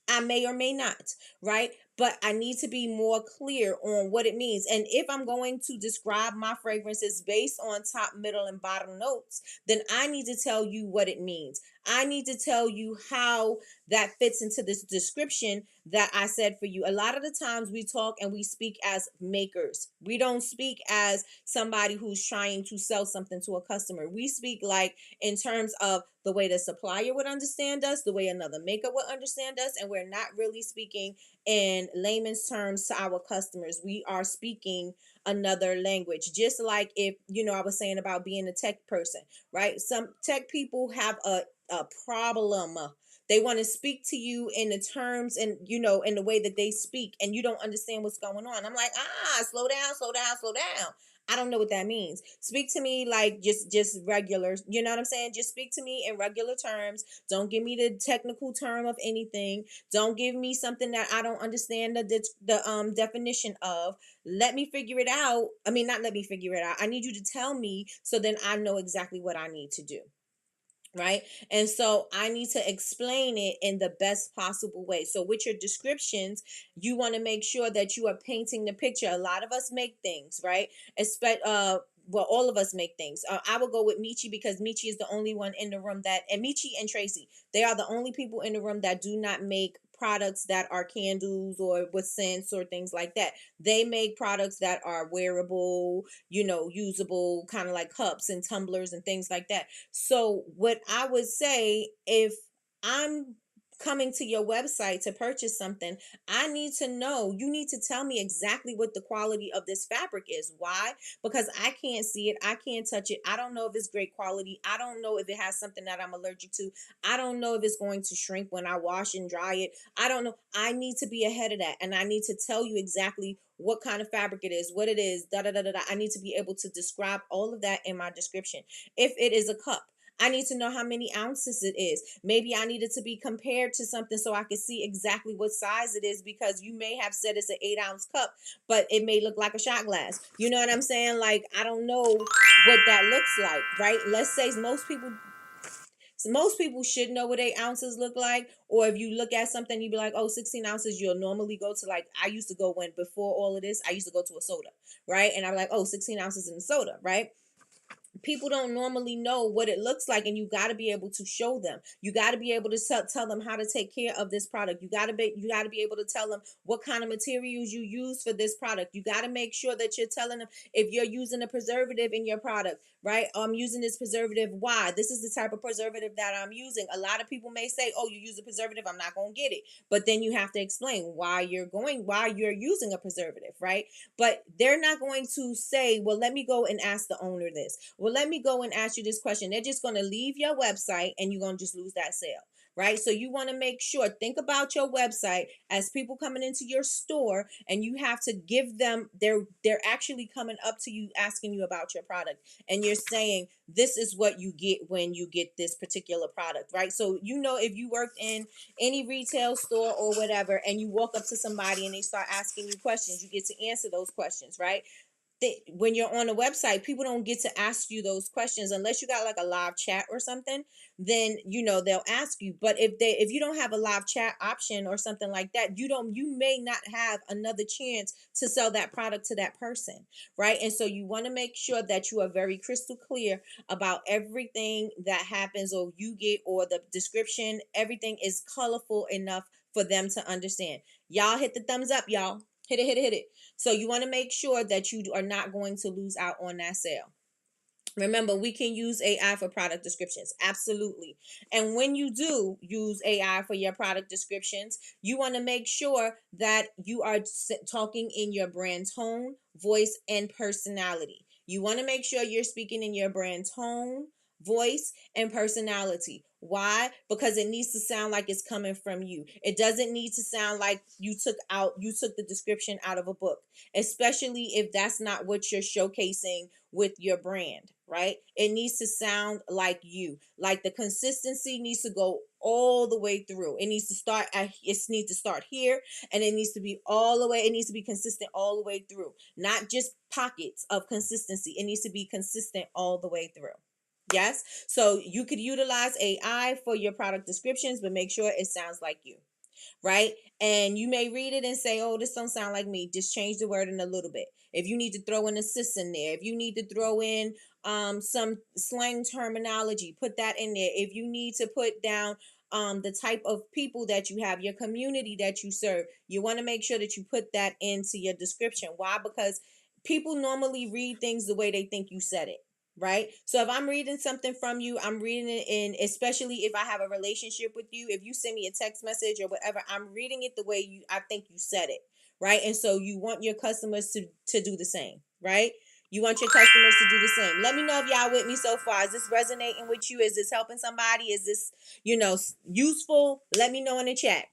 I may or may not, right? But I need to be more clear on what it means. And if I'm going to describe my fragrances based on top, middle, and bottom notes, then I need to tell you what it means. I need to tell you how that fits into this description that I said for you. A lot of the times we talk and we speak as makers. We don't speak as somebody who's trying to sell something to a customer. We speak like in terms of the way the supplier would understand us, the way another maker would understand us, and we're not really speaking in layman's terms to our customers. We are speaking another language. Just like if, I was saying about being a tech person, right? Some tech people have a problem. They want to speak to you in the terms and, in the way that they speak, and you don't understand what's going on. I'm like, slow down, slow down, slow down. I don't know what that means. Speak to me like just regular, you know what I'm saying? Just speak to me in regular terms. Don't give me the technical term of anything. Don't give me something that I don't understand the definition of. Let me figure it out. I mean, not let me figure it out. I need you to tell me so then I know exactly what I need to do. Right. And so I need to explain it in the best possible way. So with your descriptions, you want to make sure that you are painting the picture. A lot of us make things, right? Well, all of us make things. I will go with Michi because Michi is the only one in the room and Michi and Tracy, they are the only people in the room that do not make products that are candles or with scents or things like that. They make products that are wearable, usable, kind of like cups and tumblers and things like that. So what I would say, if I'm coming to your website to purchase something, I need to know, you need to tell me exactly what the quality of this fabric is. Why? Because I can't see it. I can't touch it. I don't know if it's great quality. I don't know if it has something that I'm allergic to. I don't know if it's going to shrink when I wash and dry it. I don't know. I need to be ahead of that. And I need to tell you exactly what kind of fabric it is, what it is, da da da da da. I need to be able to describe all of that in my description. If it is a cup, I need to know how many ounces it is. Maybe I need it to be compared to something so I can see exactly what size it is, because you may have said it's an 8-ounce cup, but it may look like a shot glass. You know what I'm saying? Like, I don't know what that looks like, right? Let's say most people should know what 8 ounces look like. Or if you look at something, you'd be like, oh, 16 ounces, you'll normally go to, like, I used to go before all of this, I used to go to a soda, right? And I'm like, oh, 16 ounces in a soda, right? People don't normally know what it looks like, and you got to be able to show them. You got to be able to tell them how to take care of this product. You got to be able to tell them what kind of materials you use for this product. You got to make sure that you're telling them if you're using a preservative in your product, right? I'm using this preservative. Why? This is the type of preservative that I'm using. A lot of people may say, oh, you use a preservative, I'm not going to get it. But then you have to explain why you're using a preservative, right? But they're not going to say, well, let me go and ask the owner this. Well, let me go and ask you this question. They're just going to leave your website and you're going to just lose that sale, right? So you want to make sure, think about your website as people coming into your store, and you have to give them, they're actually coming up to you asking you about your product, and you're saying, this is what you get when you get this particular product, right? So, if you worked in any retail store or whatever, and you walk up to somebody and they start asking you questions, you get to answer those questions, right? When you're on a website, people don't get to ask you those questions unless you got like a live chat or something. Then they'll ask you. But if you don't have a live chat option or something like that, you may not have another chance to sell that product to that person, right? And so you want to make sure that you are very crystal clear about everything that happens or you get, or the description. Everything is colorful enough for them to understand. Y'all hit the thumbs up, y'all. Hit it, hit it, hit it. So you want to make sure that you are not going to lose out on that sale. Remember, we can use AI for product descriptions. Absolutely. And when you do use AI for your product descriptions, you want to make sure that you are talking in your brand tone, voice, and personality. You want to make sure you're speaking in your brand tone, voice, and personality. Why? Because it needs to sound like it's coming from you. It doesn't need to sound like you took the description out of a book, especially if that's not what you're showcasing with your brand, right? It needs to sound like you. Like the consistency needs to go all the way through. It needs to start here, and it needs to be all the way, it needs to be consistent all the way through. Not just pockets of consistency. It needs to be consistent all the way through. Yes. So you could utilize AI for your product descriptions, but make sure it sounds like you, right? And you may read it and say, oh, this don't sound like me. Just change the wording a little bit. If you need to throw an assist in there, if you need to throw in some slang terminology, put that in there. If you need to put down the type of people that you have, your community that you serve, you want to make sure that you put that into your description. Why? Because people normally read things the way they think you said it. Right. So if I'm reading something from you, I'm reading it in, especially if I have a relationship with you, if you send me a text message or whatever, I'm reading it the way I think you said it. Right. And so you want your customers to do the same. Right. You want your customers to do the same. Let me know if y'all with me so far. Is this resonating with you? Is this helping somebody? Is this, useful? Let me know in the chat.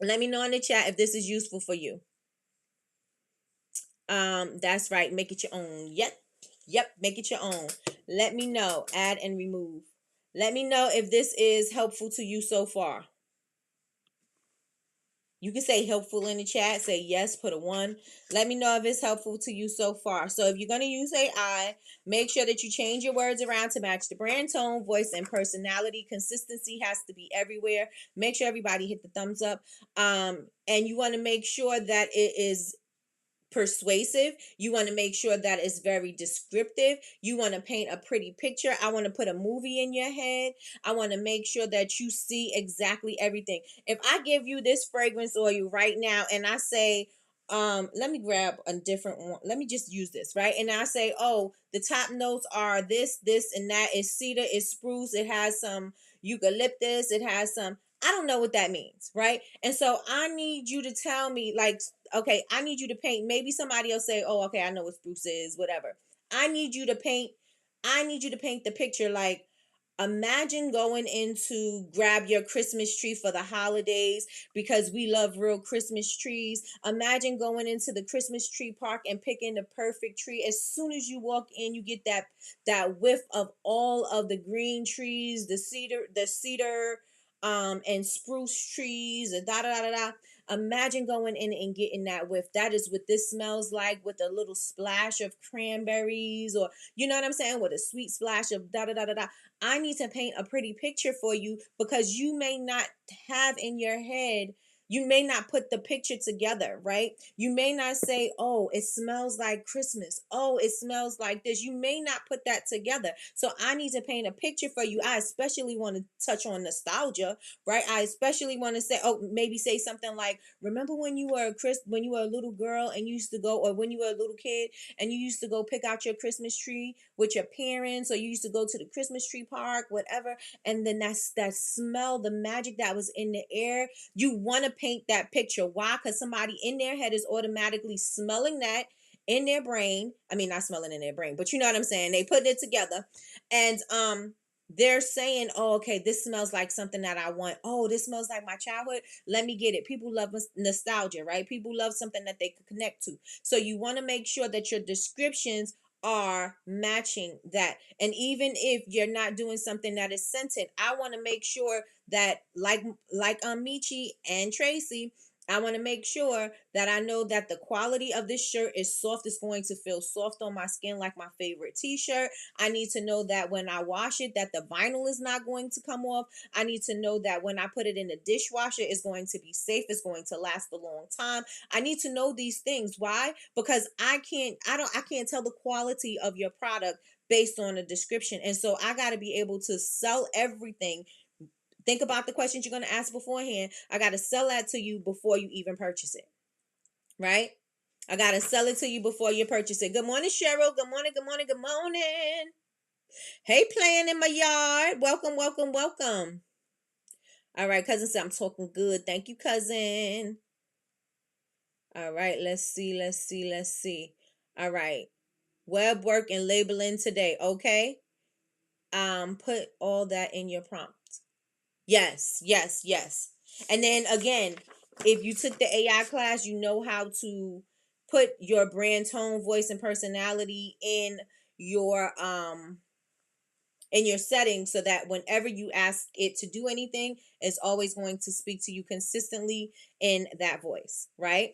Let me know in the chat if this is useful for you. That's right. Make it your own. Yep. Make it your own. Let me know. Add and remove. Let me know if this is helpful to you so far. You can say helpful in the chat. Say yes, put a 1. Let me know if it's helpful to you so far. So if you're going to use AI, make sure that you change your words around to match the brand, tone, voice, and personality. Consistency has to be everywhere. Make sure everybody hit the thumbs up. And you want to make sure that it is persuasive. You want to make sure that it's very descriptive. You want to paint a pretty picture. I want to put a movie in your head. I want to make sure that you see exactly everything. If I give you this fragrance oil right now and I say, let me grab a different one. Let me just use this, right? And I say, oh, the top notes are this, and that. Is cedar, is spruce, it has some eucalyptus, it has some, I don't know what that means, right? And so I need you to tell me, like, okay, I need you to paint. Maybe somebody else say, oh, okay, I know what spruce is, whatever. I need you to paint the picture. Like, imagine going in to grab your Christmas tree for the holidays, because we love real Christmas trees. Imagine going into the Christmas tree park and picking the perfect tree. As soon as you walk in, you get that whiff of all of the green trees, the cedar, and spruce trees, and da da da da da. Imagine going in and getting that whiff. That is what this smells like, with a little splash of cranberries, or you know what I'm saying, with a sweet splash of da da da da da. I need to paint a pretty picture for you, because you may not have in your head, you may not put the picture together, right? You may not say, oh, it smells like Christmas. Oh, it smells like this. You may not put that together. So I need to paint a picture for you. I especially want to touch on nostalgia, right? I especially want to say, oh, maybe say something like, remember when you were a little girl and you used to go, or when you were a little kid and you used to go pick out your Christmas tree with your parents, or you used to go to the Christmas tree park, whatever. And then that smell, the magic that was in the air, you want to paint that picture. Why? Because somebody in their head is automatically smelling that in their brain. I mean, not smelling in their brain, but you know what I'm saying. They put it together, and they're saying, oh, okay, this smells like something that I want. Oh, this smells like my childhood. Let me get it. People love nostalgia, right? People love something that they could connect to. So you want to make sure that your descriptions are matching that. And even if you're not doing something that is scented, I want to make sure that, like Michi and Tracy, I want to make sure that I know that the quality of this shirt is soft. It's going to feel soft on my skin, like my favorite t-shirt. I need to know that when I wash it, that the vinyl is not going to come off. I need to know that when I put it in the dishwasher, it's going to be safe. It's going to last a long time. I need to know these things. Why? Because I can't tell the quality of your product based on a description. And so I got to be able to sell everything. Think about the questions you're going to ask beforehand. I got to sell that to you before you even purchase it, right? I got to sell it to you before you purchase it. Good morning, Cheryl. Good morning, good morning, good morning. Hey, playing in my yard. Welcome, welcome, welcome. All right, cousin said I'm talking good. Thank you, cousin. All right, let's see. All right. Web work and labeling today, okay? Put all that in your prompt. Yes, yes, yes. And then again, if you took the AI class, you know how to put your brand, tone, voice, and personality your in your settings, so that whenever you ask it to do anything, it's always going to speak to you consistently in that voice, right?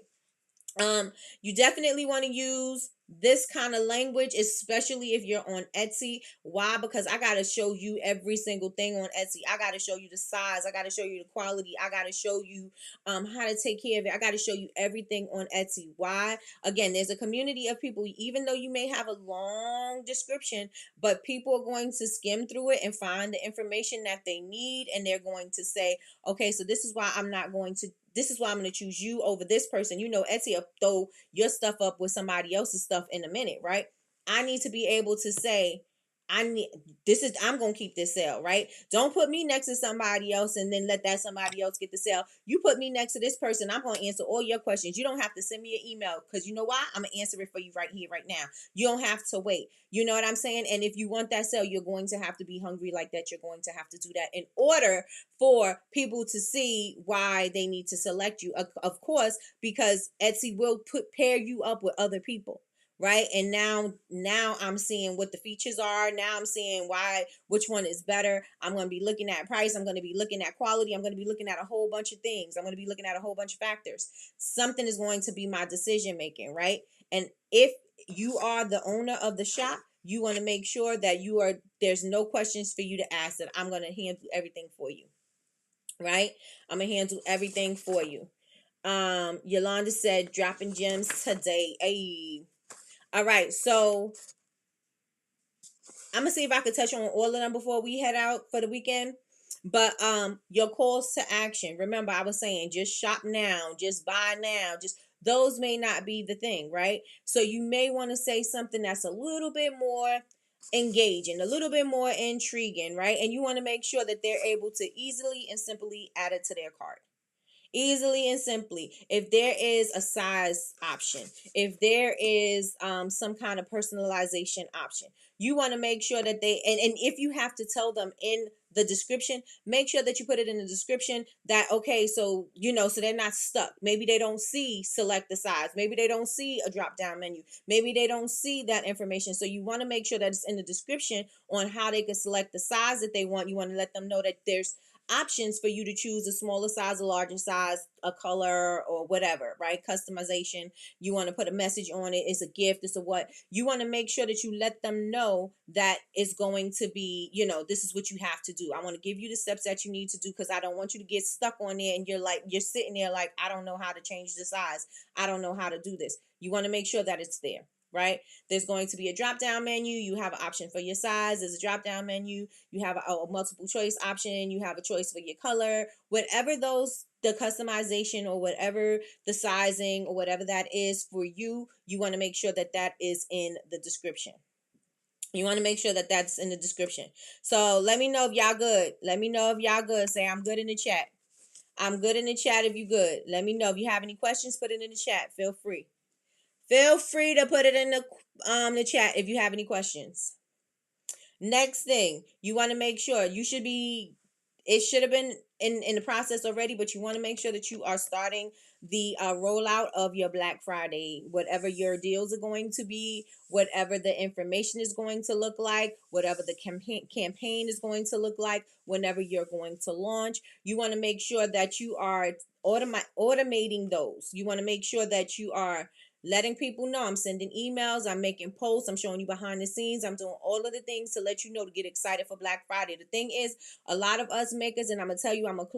You definitely want to use this kind of language, especially if you're on Etsy. Why? Because I got to show you every single thing on Etsy. I got to show you the size. I got to show you the quality. I got to show you how to take care of it. I got to show you everything on Etsy. Why? Again, there's a community of people, even though you may have a long description, but people are going to skim through it and find the information that they need, and they're going to say, okay, so this is why I'm not going to this is why I'm going to choose you over this person. You know, Etsy will throw your stuff up with somebody else's stuff in a minute, right? I need to be able to say, I'm going to keep this sale, right? Don't put me next to somebody else and then let that somebody else get the sale. You put me next to this person, I'm going to answer all your questions. You don't have to send me an email, because you know why? I'm going to answer it for you right here, right now. You don't have to wait. You know what I'm saying? And if you want that sale, you're going to have to be hungry like that. You're going to have to do that in order for people to see why they need to select you. Of course, because Etsy will pair you up with other people. Right. And now I'm seeing what the features are. Now I'm seeing which one is better. I'm going to be looking at price. I'm going to be looking at quality. I'm going to be looking at a whole bunch of things. I'm going to be looking at a whole bunch of factors. Something is going to be my decision making. Right. And if you are the owner of the shop, you want to make sure that there's no questions for you to ask, that I'm going to handle everything for you. Right. I'm going to handle everything for you. Yolanda said, dropping gems today. Hey. All right, so I'm gonna see if I can touch on all of them before we head out for the weekend. But your calls to action. Remember, I was saying just shop now, just buy now, just those may not be the thing, right? So you may want to say something that's a little bit more engaging, a little bit more intriguing, right? And you want to make sure that they're able to easily and simply add it to their cart. Easily and simply. If there is a size option, if there is some kind of personalization option, you want to make sure that and if you have to tell them in the description, make sure that you put it in the description that, okay, so so they're not stuck. Maybe they don't see select the size, maybe they don't see a drop down menu, maybe they don't see that information. So you want to make sure that it's in the description on how they can select the size that they want. You want to let them know that there's options for you to choose a smaller size, a larger size, a color, or whatever, right? Customization. You want to put a message on it. It's a gift. It's a what. You want to make sure that you let them know that it's going to be, this is what you have to do. I want to give you the steps that you need to do, because I don't want you to get stuck on there and you're sitting there like, I don't know how to change the size. I don't know how to do this. You want to make sure that it's there. Right? There's going to be a drop down menu. You have an option for your size. There's a drop down menu. You have a multiple choice option. You have a choice for your color. Whatever the customization or whatever the sizing or whatever that is for you, you want to make sure that that is in the description. You want to make sure that that's in the description. So let me know if y'all good. Let me know if y'all good. Say I'm good in the chat. I'm good in the chat if you good. Let me know if you have any questions. Put it in the chat. Feel free. Feel free to put it in the chat if you have any questions. Next thing, you want to make sure it should have been in the process already, but you want to make sure that you are starting the rollout of your Black Friday, whatever your deals are going to be, whatever the information is going to look like, whatever the campaign is going to look like, whenever you're going to launch. You want to make sure that you are automating those. You want to make sure that you are letting people know. I'm sending emails, I'm making posts, I'm showing you behind the scenes, I'm doing all of the things to let you know to get excited for Black Friday. The thing is, a lot of us makers, and I'm gonna tell you, I'm gonna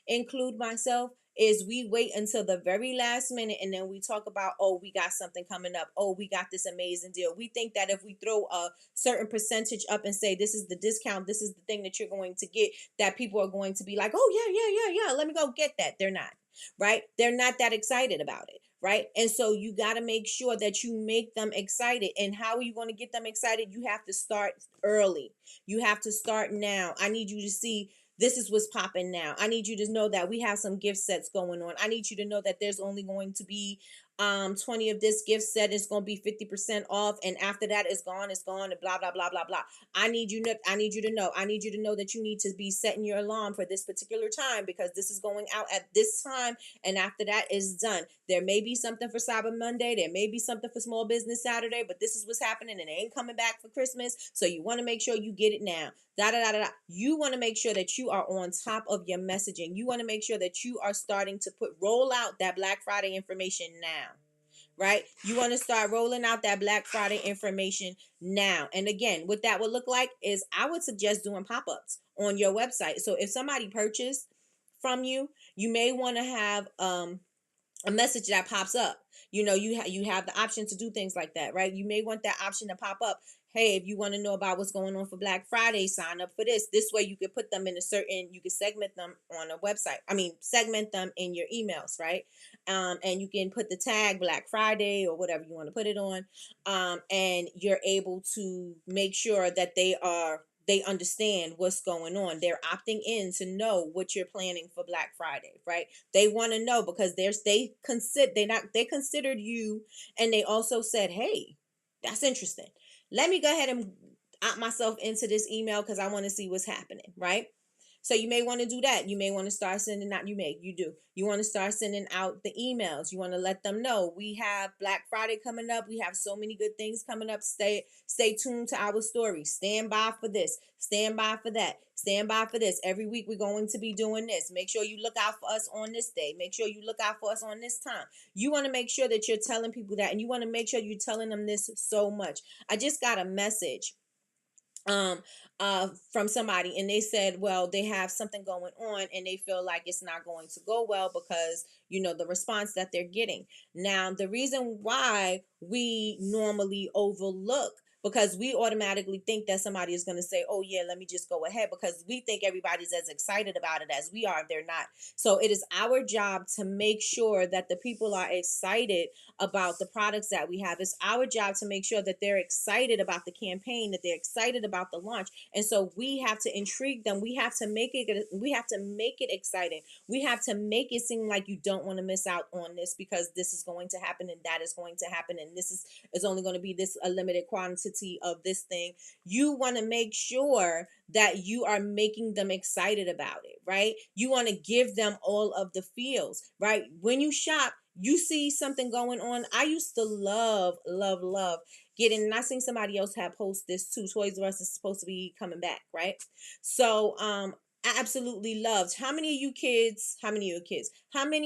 include myself, is we wait until the very last minute and then we talk about, oh, we got something coming up, oh, we got this amazing deal. We think that if we throw a certain percentage up and say this is the discount, this is the thing that you're going to get, that people are going to be like, oh yeah, let me go get that. They're not, right? They're not that excited about it. Right? And so you got to make sure that you make them excited. And how are you going to get them excited? You have to start early. You have to start now. I need you to see this is what's popping now. I need you to know that we have some gift sets going on. I need you to know that there's only going to be 20 of this gift set is going to be 50% off, and after that it's gone, and blah blah blah blah blah. I need you to know that you need to be setting your alarm for this particular time, because this is going out at this time, and after that is done. There may be something for Cyber Monday, there may be something for Small Business Saturday, but this is what's happening, and it ain't coming back for Christmas, so you want to make sure you get it now. Da da da da. You want to make sure that you are on top of your messaging. You want to make sure that you are starting to roll out that Black Friday information now. Right? You want to start rolling out that Black Friday information now. And again, what that would look like is, I would suggest doing pop-ups on your website. So if somebody purchased from you, you may want to have a message that pops up. You know, you have the option to do things like that, right? You may want that option to pop up. Hey, if you want to know about what's going on for Black Friday, sign up for this. This way you could put them in you could segment them on a website. Segment them in your emails, right? And you can put the tag Black Friday or whatever you want to put it on. And you're able to make sure that they understand what's going on. They're opting in to know what you're planning for Black Friday, right? They want to know because they considered you, and they also said, hey, that's interesting. Let me go ahead and opt myself into this email because I want to see what's happening, right? So you may want to do that. You may want to start sending out, you want to start sending out the emails. You want to let them know we have Black Friday coming up. We have so many good things coming up. Stay tuned to our story. Stand by for this. Stand by for that. Stand by for this. Every week we're going to be doing this. Make sure you look out for us on this day. Make sure you look out for us on this time. You want to make sure that you're telling people that, and you want to make sure you're telling them this so much. I just got a message from somebody, and they said, well, they have something going on and they feel like it's not going to go well because, the response that they're getting. Now, the reason why we normally overlook, because we automatically think that somebody is going to say, oh yeah, let me just go ahead, because we think everybody's as excited about it as we are. They're not. So it is our job to make sure that the people are excited about the products that we have. It's our job to make sure that they're excited about the campaign, that they're excited about the launch. And so we have to intrigue them. We have to make it exciting. We have to make it seem like you don't want to miss out on this, because this is going to happen and that is going to happen, and this is only going to be a limited quantity of this thing. You want to make sure that you are making them excited about it, right? You want to give them all of the feels, right? When you shop, you see something going on. I used to love getting, and I seen somebody else have post this too. Toys R Us is supposed to be coming back, right? So I absolutely loved. How many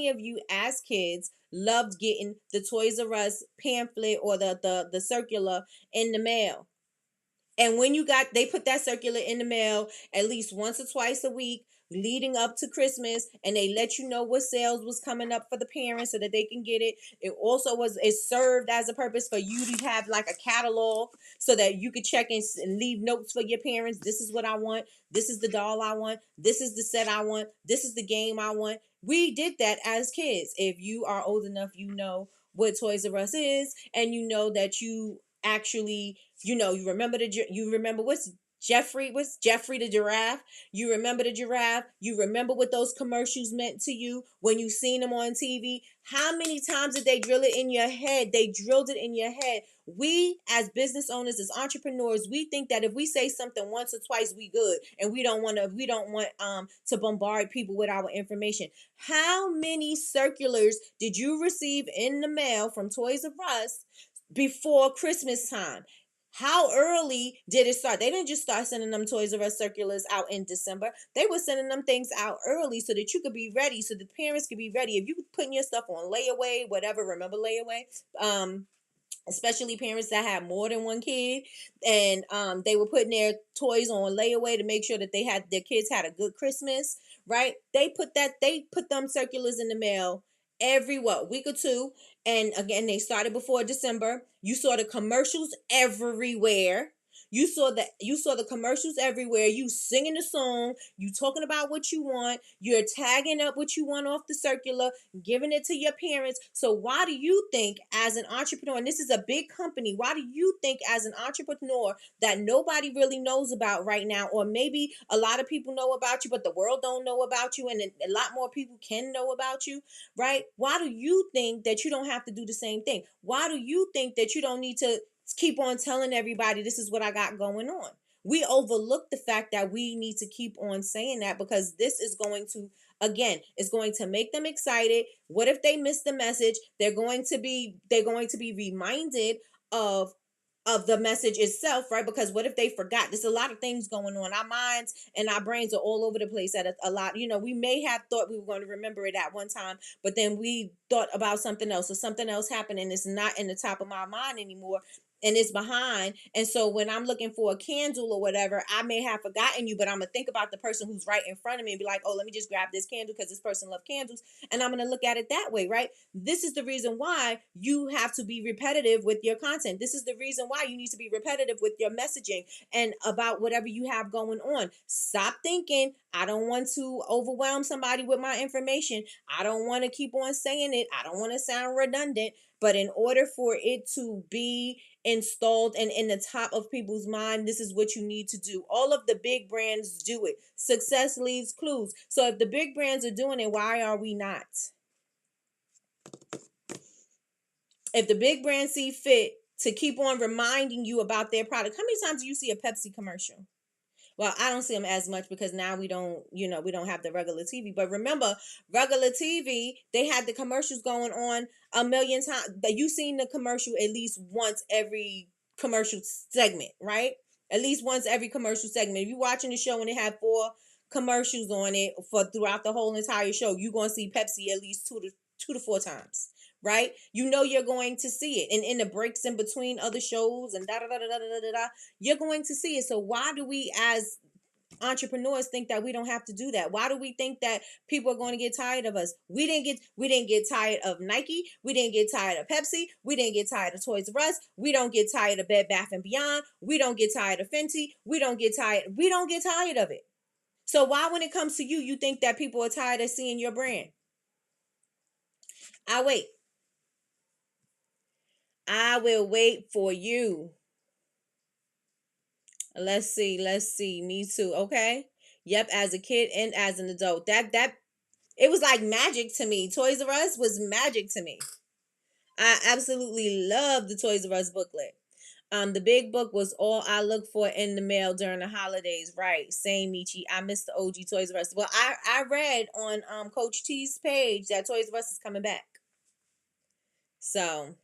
of you as kids loved getting the Toys R Us pamphlet or the circular in the mail? And when they put that circular in the mail at least once or twice a week leading up to Christmas, and they let you know what sales was coming up for the parents so that they can get it. It served as a purpose for you to have like a catalog so that you could check and leave notes for your parents. This is what I want. This is the doll I want. This is the set I want. This is the game I want. We did that as kids. If you are old enough, you know what Toys R Us is, and you know that you actually, you remember what's Jeffrey the giraffe. You remember the giraffe. You remember what those commercials meant to you when you seen them on TV. How many times did they drill it in your head? They drilled it in your head. We as business owners, as entrepreneurs, we think that if we say something once or twice, we good, and we don't want to bombard people with our information. How many circulars did you receive in the mail from Toys R Us before Christmas time? How early did it start? They didn't just start sending them Toys R Us circulars out in December. They were sending them things out early so that you could be ready, so the parents could be ready. If you putting your stuff on layaway, whatever, remember layaway? Especially parents that had more than one kid, and they were putting their toys on layaway to make sure that their kids had a good Christmas, right? They put them circulars in the mail every week or two. And again, they started before December. You saw the commercials everywhere. You saw the commercials everywhere. You singing the song. You talking about what you want. You're tagging up what you want off the circular, giving it to your parents. So why do you think, as an entrepreneur, and this is a big company, why do you think as an entrepreneur that nobody really knows about right now, or maybe a lot of people know about you, but the world don't know about you, and a lot more people can know about you, right? Why do you think that you don't have to do the same thing? Why do you think that you don't need to keep on telling everybody this is what I got going on? We overlook the fact that we need to keep on saying that, because this is going to, again, it's going to make them excited. What if they miss the message? They're going to be reminded of the message itself, right? Because what if they forgot? There's a lot of things going on. Our minds and our brains are all over the place at a lot. We may have thought we were going to remember it at one time, but then we thought about something else, or something else happened and it's not in the top of my mind anymore, and it's behind. And so when I'm looking for a candle or whatever, I may have forgotten you, but I'm gonna think about the person who's right in front of me and be like, oh, let me just grab this candle because this person loves candles, and I'm gonna look at it that way, right? This is the reason why you have to be repetitive with your content. This is the reason why you need to be repetitive with your messaging and about whatever you have going on. Stop thinking, I don't want to overwhelm somebody with my information. I don't want to keep on saying it. I don't want to sound redundant. But in order for it to be installed and in the top of people's mind, this is what you need to do. All of the big brands do it. Success leaves clues. So if the big brands are doing it, why are we not? If the big brands see fit to keep on reminding you about their product, how many times do you see a Pepsi commercial? Well, I don't see them as much because now we don't have the regular TV. But remember, regular TV, they had the commercials going on a million times. That you seen the commercial at least once every commercial segment, right? At least once every commercial segment. If you're watching the show and it had 4 commercials on it for throughout the whole entire show, you're gonna see Pepsi at least 2 to 4 times. Right? You're going to see it. And in the breaks in between other shows and da da da da da da da, you're going to see it. So why do we as entrepreneurs think that we don't have to do that? Why do we think that people are going to get tired of us? We didn't get tired of Nike. We didn't get tired of Pepsi. We didn't get tired of Toys R Us. We don't get tired of Bed Bath and Beyond. We don't get tired of Fenty. We don't get tired of it. So why, when it comes to you, you think that people are tired of seeing your brand? I will wait for you. Let's see. Me too. Okay. Yep. As a kid and as an adult, that it was like magic to me. Toys R Us was magic to me. I absolutely loved the Toys R Us booklet. The big book was all I looked for in the mail during the holidays. Right. Same, Michi. I missed the OG Toys R Us. Well, I read on Coach T's page that Toys R Us is coming back. So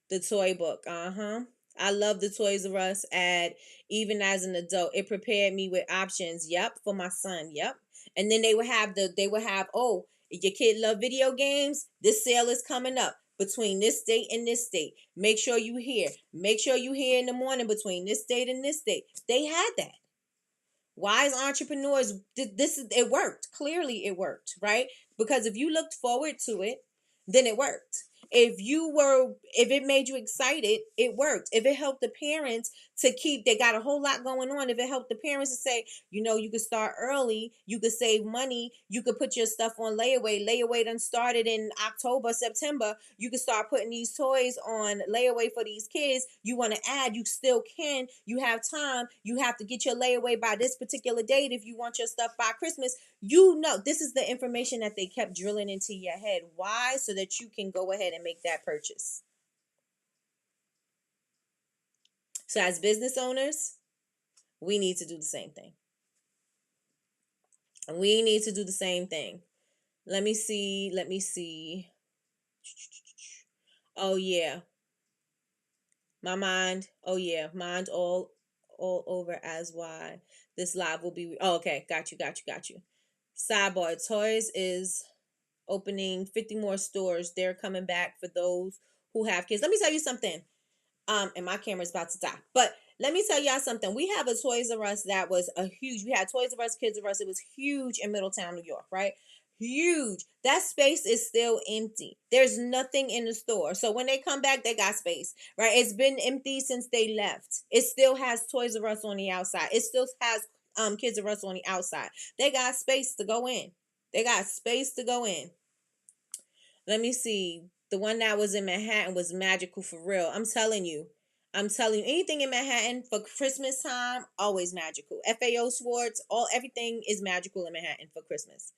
the toy book. I love the Toys R Us ad. Even as an adult, it prepared me with options. Yep, for my son. Yep. And then they would have oh, if your kid love video games, this sale is coming up between this date and this date. Make sure you hear. Make sure you hear in the morning between this date and this date. They had that. Wise entrepreneurs, it worked. Clearly it worked, right? Because if you looked forward to it, then it worked. If it made you excited, it worked. If it helped the parents they got a whole lot going on. If it helped the parents to say, you could start early, you could save money, you could put your stuff on layaway. Layaway done started in October, September. You could start putting these toys on layaway for these kids. You want to add, you still can. You have time. You have to get your layaway by this particular date if you want your stuff by Christmas. This is the information that they kept drilling into your head. Why? So that you can go ahead and make that purchase. So as business owners, we need to do the same thing. We need to do the same thing. Let me see. Oh yeah. My mind. Oh yeah. Mind all over as why this live will be. Oh, okay. Got you. Sidebar. Toys is opening 50 more stores. They're coming back for those who have kids. Let me tell you something. And my camera's about to die. But let me tell y'all something. We have a Toys R Us that was we had Toys R Us, Kids R Us. It was huge in Middletown, New York, right? huge. That space is still empty. There's nothing in the store. So when they come back, they got space, right? It's been empty since they left. It still has Toys R Us on the outside. It still has Kids R Us on the outside. They got space to go in. They got space to go in. Let me see. The one that was in Manhattan was magical for real. I'm telling you. Anything in Manhattan for Christmas time, always magical. FAO Schwartz, everything is magical in Manhattan for Christmas.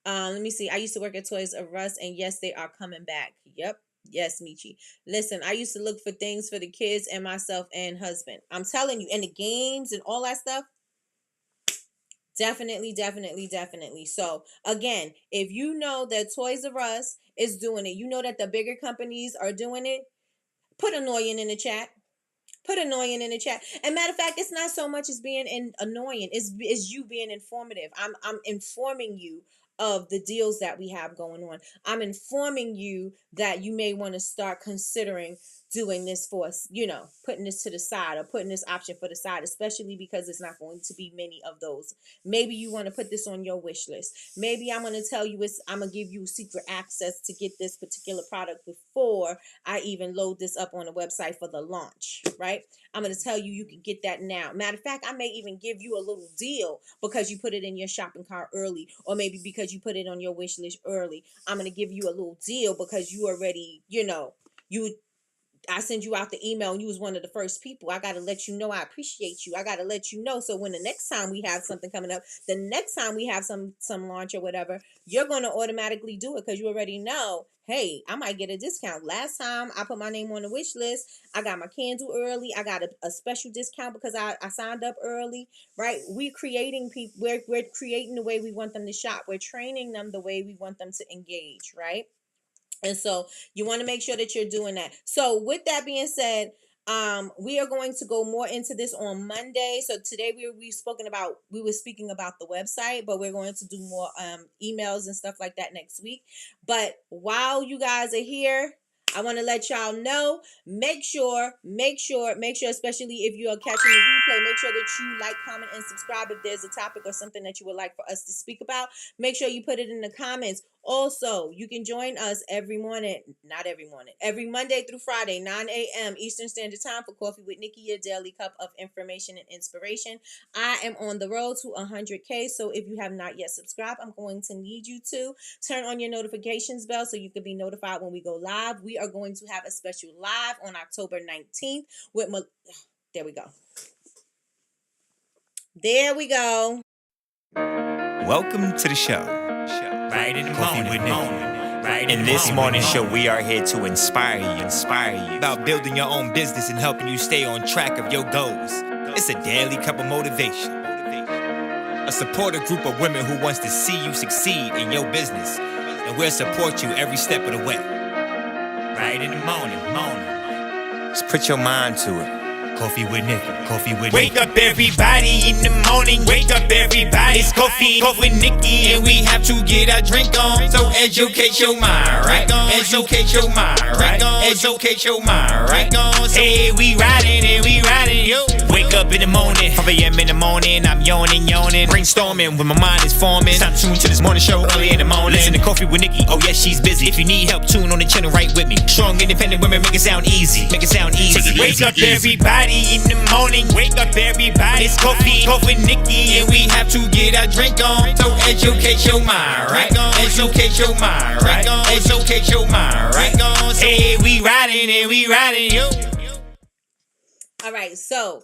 Let me see. I used to work at Toys R Us, and yes, they are coming back. Yep. Yes, Michi. Listen, I used to look for things for the kids and myself and husband. I'm telling you, and the games and all that stuff. Definitely, definitely, definitely. So again, if you know that Toys R Us is doing it, you know that the bigger companies are doing it, put annoying in the chat. Put annoying in the chat. And matter of fact, it's not so much as being annoying. It's you being informative. I'm informing you of the deals that we have going on. I'm informing you that you may want to start considering doing this for us, putting this to the side or putting this option for the side, especially because it's not going to be many of those. Maybe you want to put this on your wish list. Maybe I'm going to tell you I'm going to give you secret access to get this particular product before I even load this up on the website for the launch, right? I'm going to tell you can get that now. Matter of fact, I may even give you a little deal because you put it in your shopping cart early, or maybe because you put it on your wish list early. I'm going to give you a little deal because you already, I send you out the email and you was one of the first people. I got to let you know I appreciate you. I got to let you know. So when the next time we have something coming up, the next time we have some launch or whatever, you're going to automatically do it because you already know, hey, I might get a discount. Last time I put my name on the wish list, I got my candle early. I got a special discount because I signed up early, right? We're creating people. We're creating the way we want them to shop. We're training them the way we want them to engage, right? And so you want to make sure that you're doing that. So with that being said, we are going to go more into this on Monday. So today we were speaking about the website, but we're going to do more emails and stuff like that next week. But while you guys are here, I want to let y'all know, make sure, especially if you are catching the replay, make sure that you like, comment, and subscribe if there's a topic or something that you would like for us to speak about. Make sure you put it in the comments. Also, you can join us every Monday through Friday, 9 a.m. Eastern Standard Time for Coffee with Nikki, your daily cup of information and inspiration. I am on the road to 100K, so if you have not yet subscribed, I'm going to need you to turn on your notifications bell so you can be notified when we go live. We are going to have a special live on October 19th with there we go. There we go. Welcome to the show. Right in the Coffee morning. with Nikki. Right In this morning show, we are here to inspire you about building your own business and helping you stay on track of your goals. It's a daily cup of motivation. A supportive group of women who wants to see you succeed in your business, and we'll support you every step of the way. Right in the morning. Just put your mind to it. Coffee with Nikki. Coffee with Wake Nikki. up everybody in the morning. Wake up everybody. It's coffee with Nikki, and we have to get our drink on. So educate your mind, right? Educate your mind, right? Educate your mind, right? Hey, we riding, yo. Wake up in the morning, 5 a.m. in the morning. I'm yawning, brainstorming when my mind is forming. Time to tune to this morning show early in the morning. Listen to Coffee with Nikki. Oh yes, she's busy. If you need help, tune on the channel right with me. Strong, independent women, make it sound easy. Wake up everybody in the morning. Wake up everybody. It's coffee with Nikki, and we have to get our drink on. So educate your mind, right? Educate your mind, right? Educate your mind, right? Hey, we riding, yo. All right, so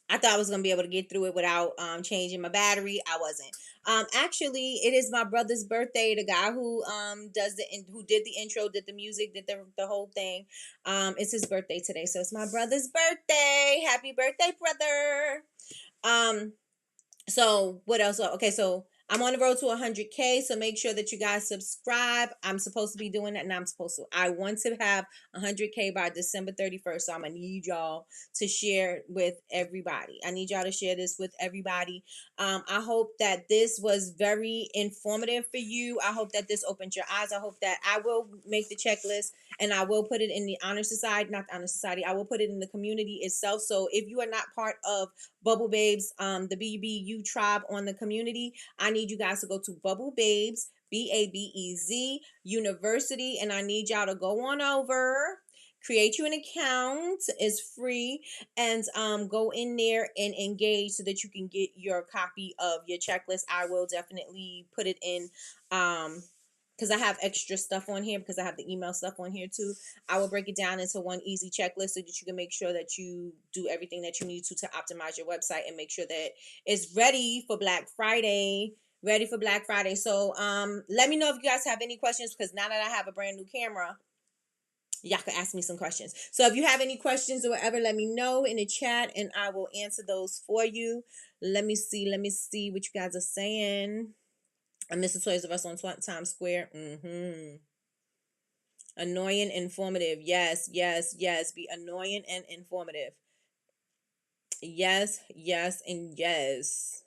I thought I was gonna be able to get through it without changing my battery. I wasn't. Actually, it is my brother's birthday. The guy who who did the intro, did the music, did the whole thing. It's his birthday today, so it's my brother's birthday. Happy birthday, brother! So what else? Okay, so I'm on the road to 100K, so make sure that you guys subscribe. I'm supposed to be doing that, and I want to have 100K by December 31st, so I'm going to need y'all to share with everybody. I need y'all to share this with everybody. I hope that this was very informative for you. I hope that this opened your eyes. I hope that I will make the checklist, and I will put it in the Honor Society, not the Honor Society. I will put it in the community itself, so if you are not part of Bubble Babes, the BBU tribe on the community, I need you guys to go to Bubble Babes BABEZ University, and I need y'all to go on over, create you an account. It's free, and go in there and engage so that you can get your copy of your checklist. I will definitely put it in because I have extra stuff on here, because I have the email stuff on here too. I will break it down into one easy checklist so that you can make sure that you do everything that you need to optimize your website and make sure that it's ready for Black Friday. Ready for Black Friday. So let me know if you guys have any questions, because now that I have a brand new camera, y'all can ask me some questions. So if you have any questions or whatever, let me know in the chat and I will answer those for you. Let me see what you guys are saying. I miss the Toys R Us on Times Square. Annoying, informative. Yes. Be annoying and informative. Yes, and yes.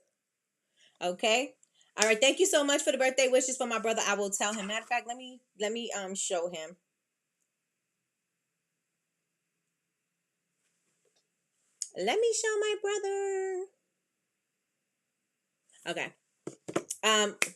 Okay. All right. Thank you so much for the birthday wishes for my brother. I will tell him. Matter of fact, let me show him. Let me show my brother. Okay.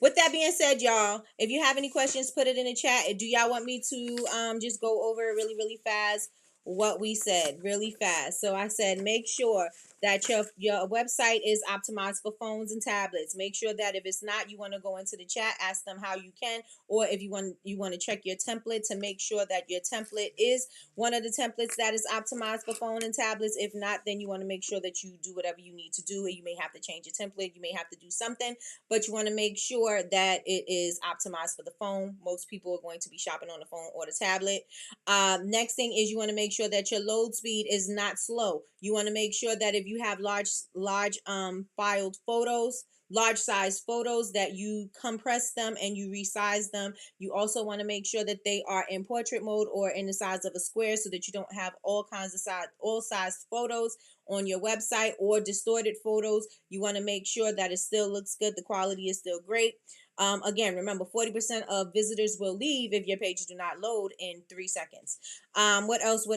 With that being said, y'all, if you have any questions, put it in the chat. Do y'all want me to just go over really fast what we said really fast? So I said, make sure that your website is optimized for phones and tablets. Make sure that if it's not, you want to go into the chat, ask them how you can, or if you want to check your template to make sure that your template is one of the templates that is optimized for phone and tablets. If not, then you want to make sure that you do whatever you need to do. You may have to change your template, you may have to do something, but you want to make sure that it is optimized for the phone. Most people are going to be shopping on the phone or the tablet. Next thing is you want to make sure that your load speed is not slow. You want to make sure that if you have large filed photos, large size photos, that you compress them and you resize them. You also want to make sure that they are in portrait mode or in the size of a square, so that you don't have all size photos on your website or distorted photos. You want to make sure that it still looks good, the quality is still great. Again, remember, 40% of visitors will leave if your pages do not load in 3 seconds. What else?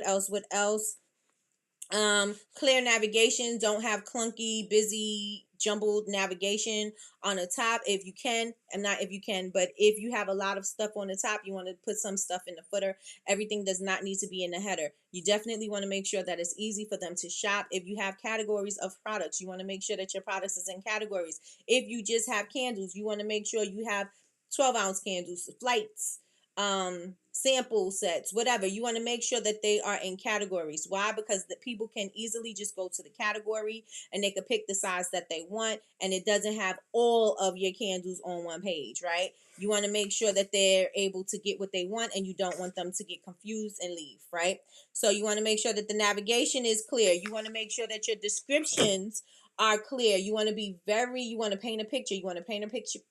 Clear navigation. Don't have clunky, busy, jumbled navigation on the top. If you can, and not if you can, but if you have a lot of stuff on the top, you want to put some stuff in the footer. Everything does not need to be in the header. You definitely want to make sure that it's easy for them to shop. If you have categories of products, you want to make sure that your products is in categories. If you just have candles, you want to make sure you have 12-ounce candles, flights, sample sets, whatever. You want to make sure that they are in categories. Why? Because the people can easily just go to the category and they can pick the size that they want, and it doesn't have all of your candles on one page, right? You want to make sure that they're able to get what they want, and you don't want them to get confused and leave, right? So you want to make sure that the navigation is clear. You want to make sure that your descriptions are clear. You want to paint a picture. You want to paint a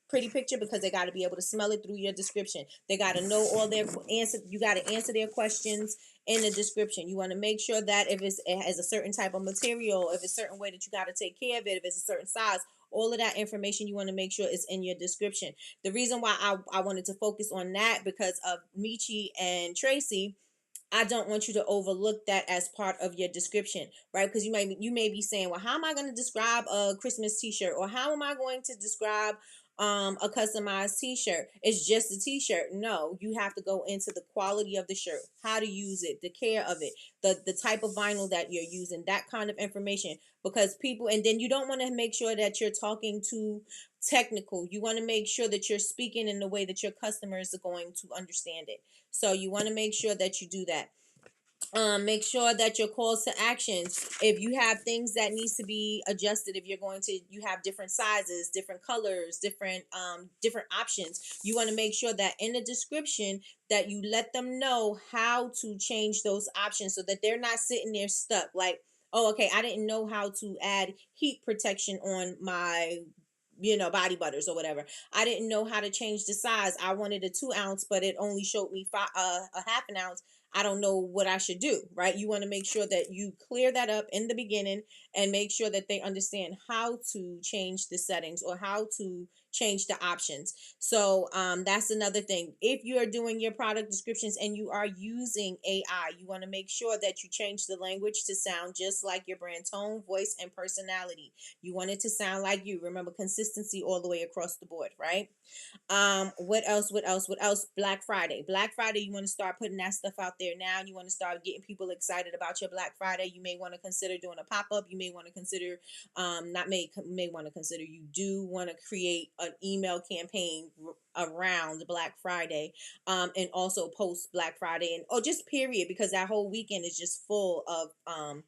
pretty picture, because they got to be able to smell it through your description. They got to know all their answer. You got to answer their questions in the description. You want to make sure that if it has a certain type of material, if it's a certain way that you got to take care of it, if it's a certain size, all of that information you want to make sure is in your description. The reason why I wanted to focus on that, because of Michi and Tracy, I don't want you to overlook that as part of your description, right? Because you may be saying, well, how am I going to describe a Christmas t-shirt, or how am I going to describe a customized t-shirt? It's just a t-shirt. No, you have to go into the quality of the shirt, how to use it, the care of it, the type of vinyl that you're using, that kind of information. Because people, and then you don't want to make sure that you're talking too technical. You want to make sure that you're speaking in the way that your customers are going to understand it. So you want to make sure that you do that. Make sure that your calls to actions, if you have things that needs to be adjusted, if you have different sizes, different colors, different options, you want to make sure that in the description that you let them know how to change those options, so that they're not sitting there stuck like, oh, okay, I didn't know how to add heat protection on my body butters or whatever. I didn't know how to change the size. I wanted a 2-ounce, but it only showed me a half an ounce. I don't know what I should do, right? You want to make sure that you clear that up in the beginning and make sure that they understand how to change the settings or how to change the options. So that's another thing. If you are doing your product descriptions and you are using AI, you want to make sure that you change the language to sound just like your brand tone, voice, and personality. You want it to sound like you. Remember, consistency all the way across the board, right? What else? Black Friday. Black Friday, you want to start putting that stuff out there now. You want to start getting people excited about your Black Friday. You may want to consider doing a pop-up. You may want to consider, not may want to consider, you do want to create an email campaign around Black Friday, and also post Black Friday and, or just period, because that whole weekend is just full of,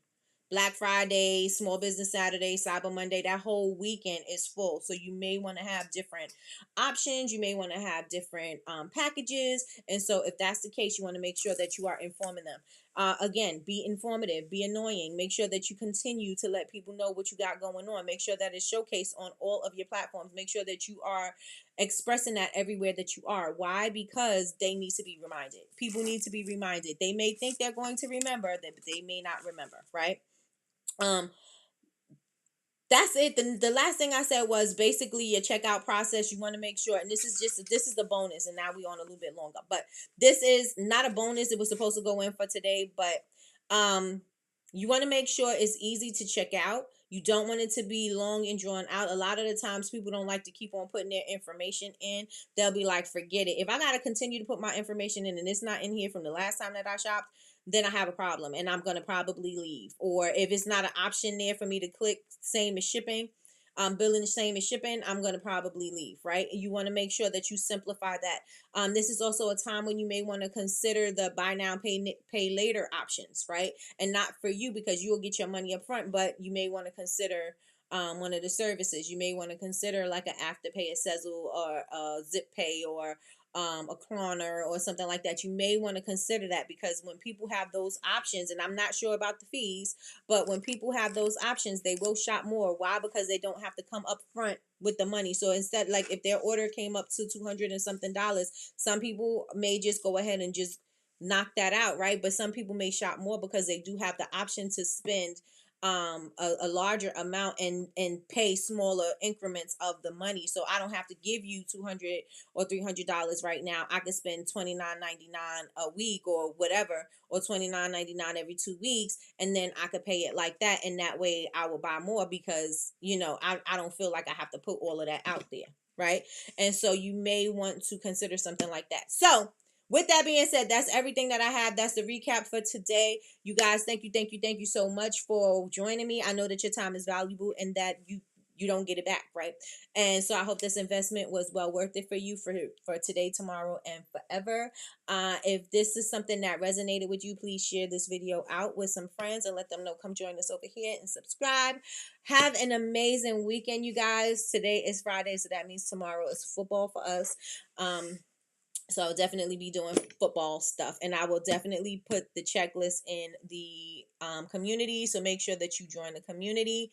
Black Friday, Small Business Saturday, Cyber Monday, that whole weekend is full. So you may want to have different options. You may want to have different packages. And so if that's the case, you want to make sure that you are informing them. Again, be informative, be annoying. Make sure that you continue to let people know what you got going on. Make sure that it's showcased on all of your platforms. Make sure that you are expressing that everywhere that you are. Why? Because they need to be reminded. People need to be reminded. They may think they're going to remember, but they may not remember, right? Um, that's it. The last thing I said was basically your checkout process. You want to make sure, and this is the bonus, and now we on a little bit longer. But this is not a bonus. It was supposed to go in for today, but you want to make sure it's easy to check out. You don't want it to be long and drawn out. A lot of the times people don't like to keep on putting their information in. They'll be like, forget it. If I got to continue to put my information in and it's not in here from the last time that I shopped, then I have a problem and I'm going to probably leave. Or if it's not an option there for me to click same as shipping, billing the same as shipping, I'm going to probably leave, right? You want to make sure that you simplify that. This is also a time when you may want to consider the buy now, pay later options, right? And not for you because you will get your money up front, but you may want to consider one of the services. You may want to consider like an Afterpay, a Sezzle, or a Zip Pay, or a Klarna or something like that. You may want to consider that, because when people have those options, and I'm not sure about the fees, but when people have those options, they will shop more. Why? Because they don't have to come up front with the money. So instead, like if their order came up to $200 and something, some people may just go ahead and just knock that out, right? But some people may shop more because they do have the option to spend a larger amount and pay smaller increments of the money. So I don't have to give you $200 or $300 right now. I can spend $29.99 a week or whatever, or $29.99 every 2 weeks, and then I could pay it like that, and that way I will buy more because I don't feel like I have to put all of that out there, right? And so you may want to consider something like that. So with that being said, that's everything that I have. That's the recap for today. You guys, thank you so much for joining me. I know that your time is valuable and that you don't get it back, right? And so I hope this investment was well worth it for you for today, tomorrow, and forever. If this is something that resonated with you, please share this video out with some friends and let them know. Come join us over here and subscribe. Have an amazing weekend, you guys. Today is Friday, so that means tomorrow is football for us. So I'll definitely be doing football stuff, and I will definitely put the checklist in the community. So make sure that you join the community.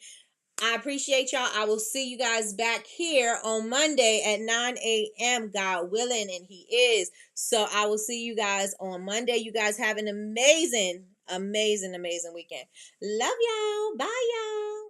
I appreciate y'all. I will see you guys back here on Monday at 9 a.m. God willing, and He is. So I will see you guys on Monday. You guys have an amazing weekend. Love y'all. Bye, y'all.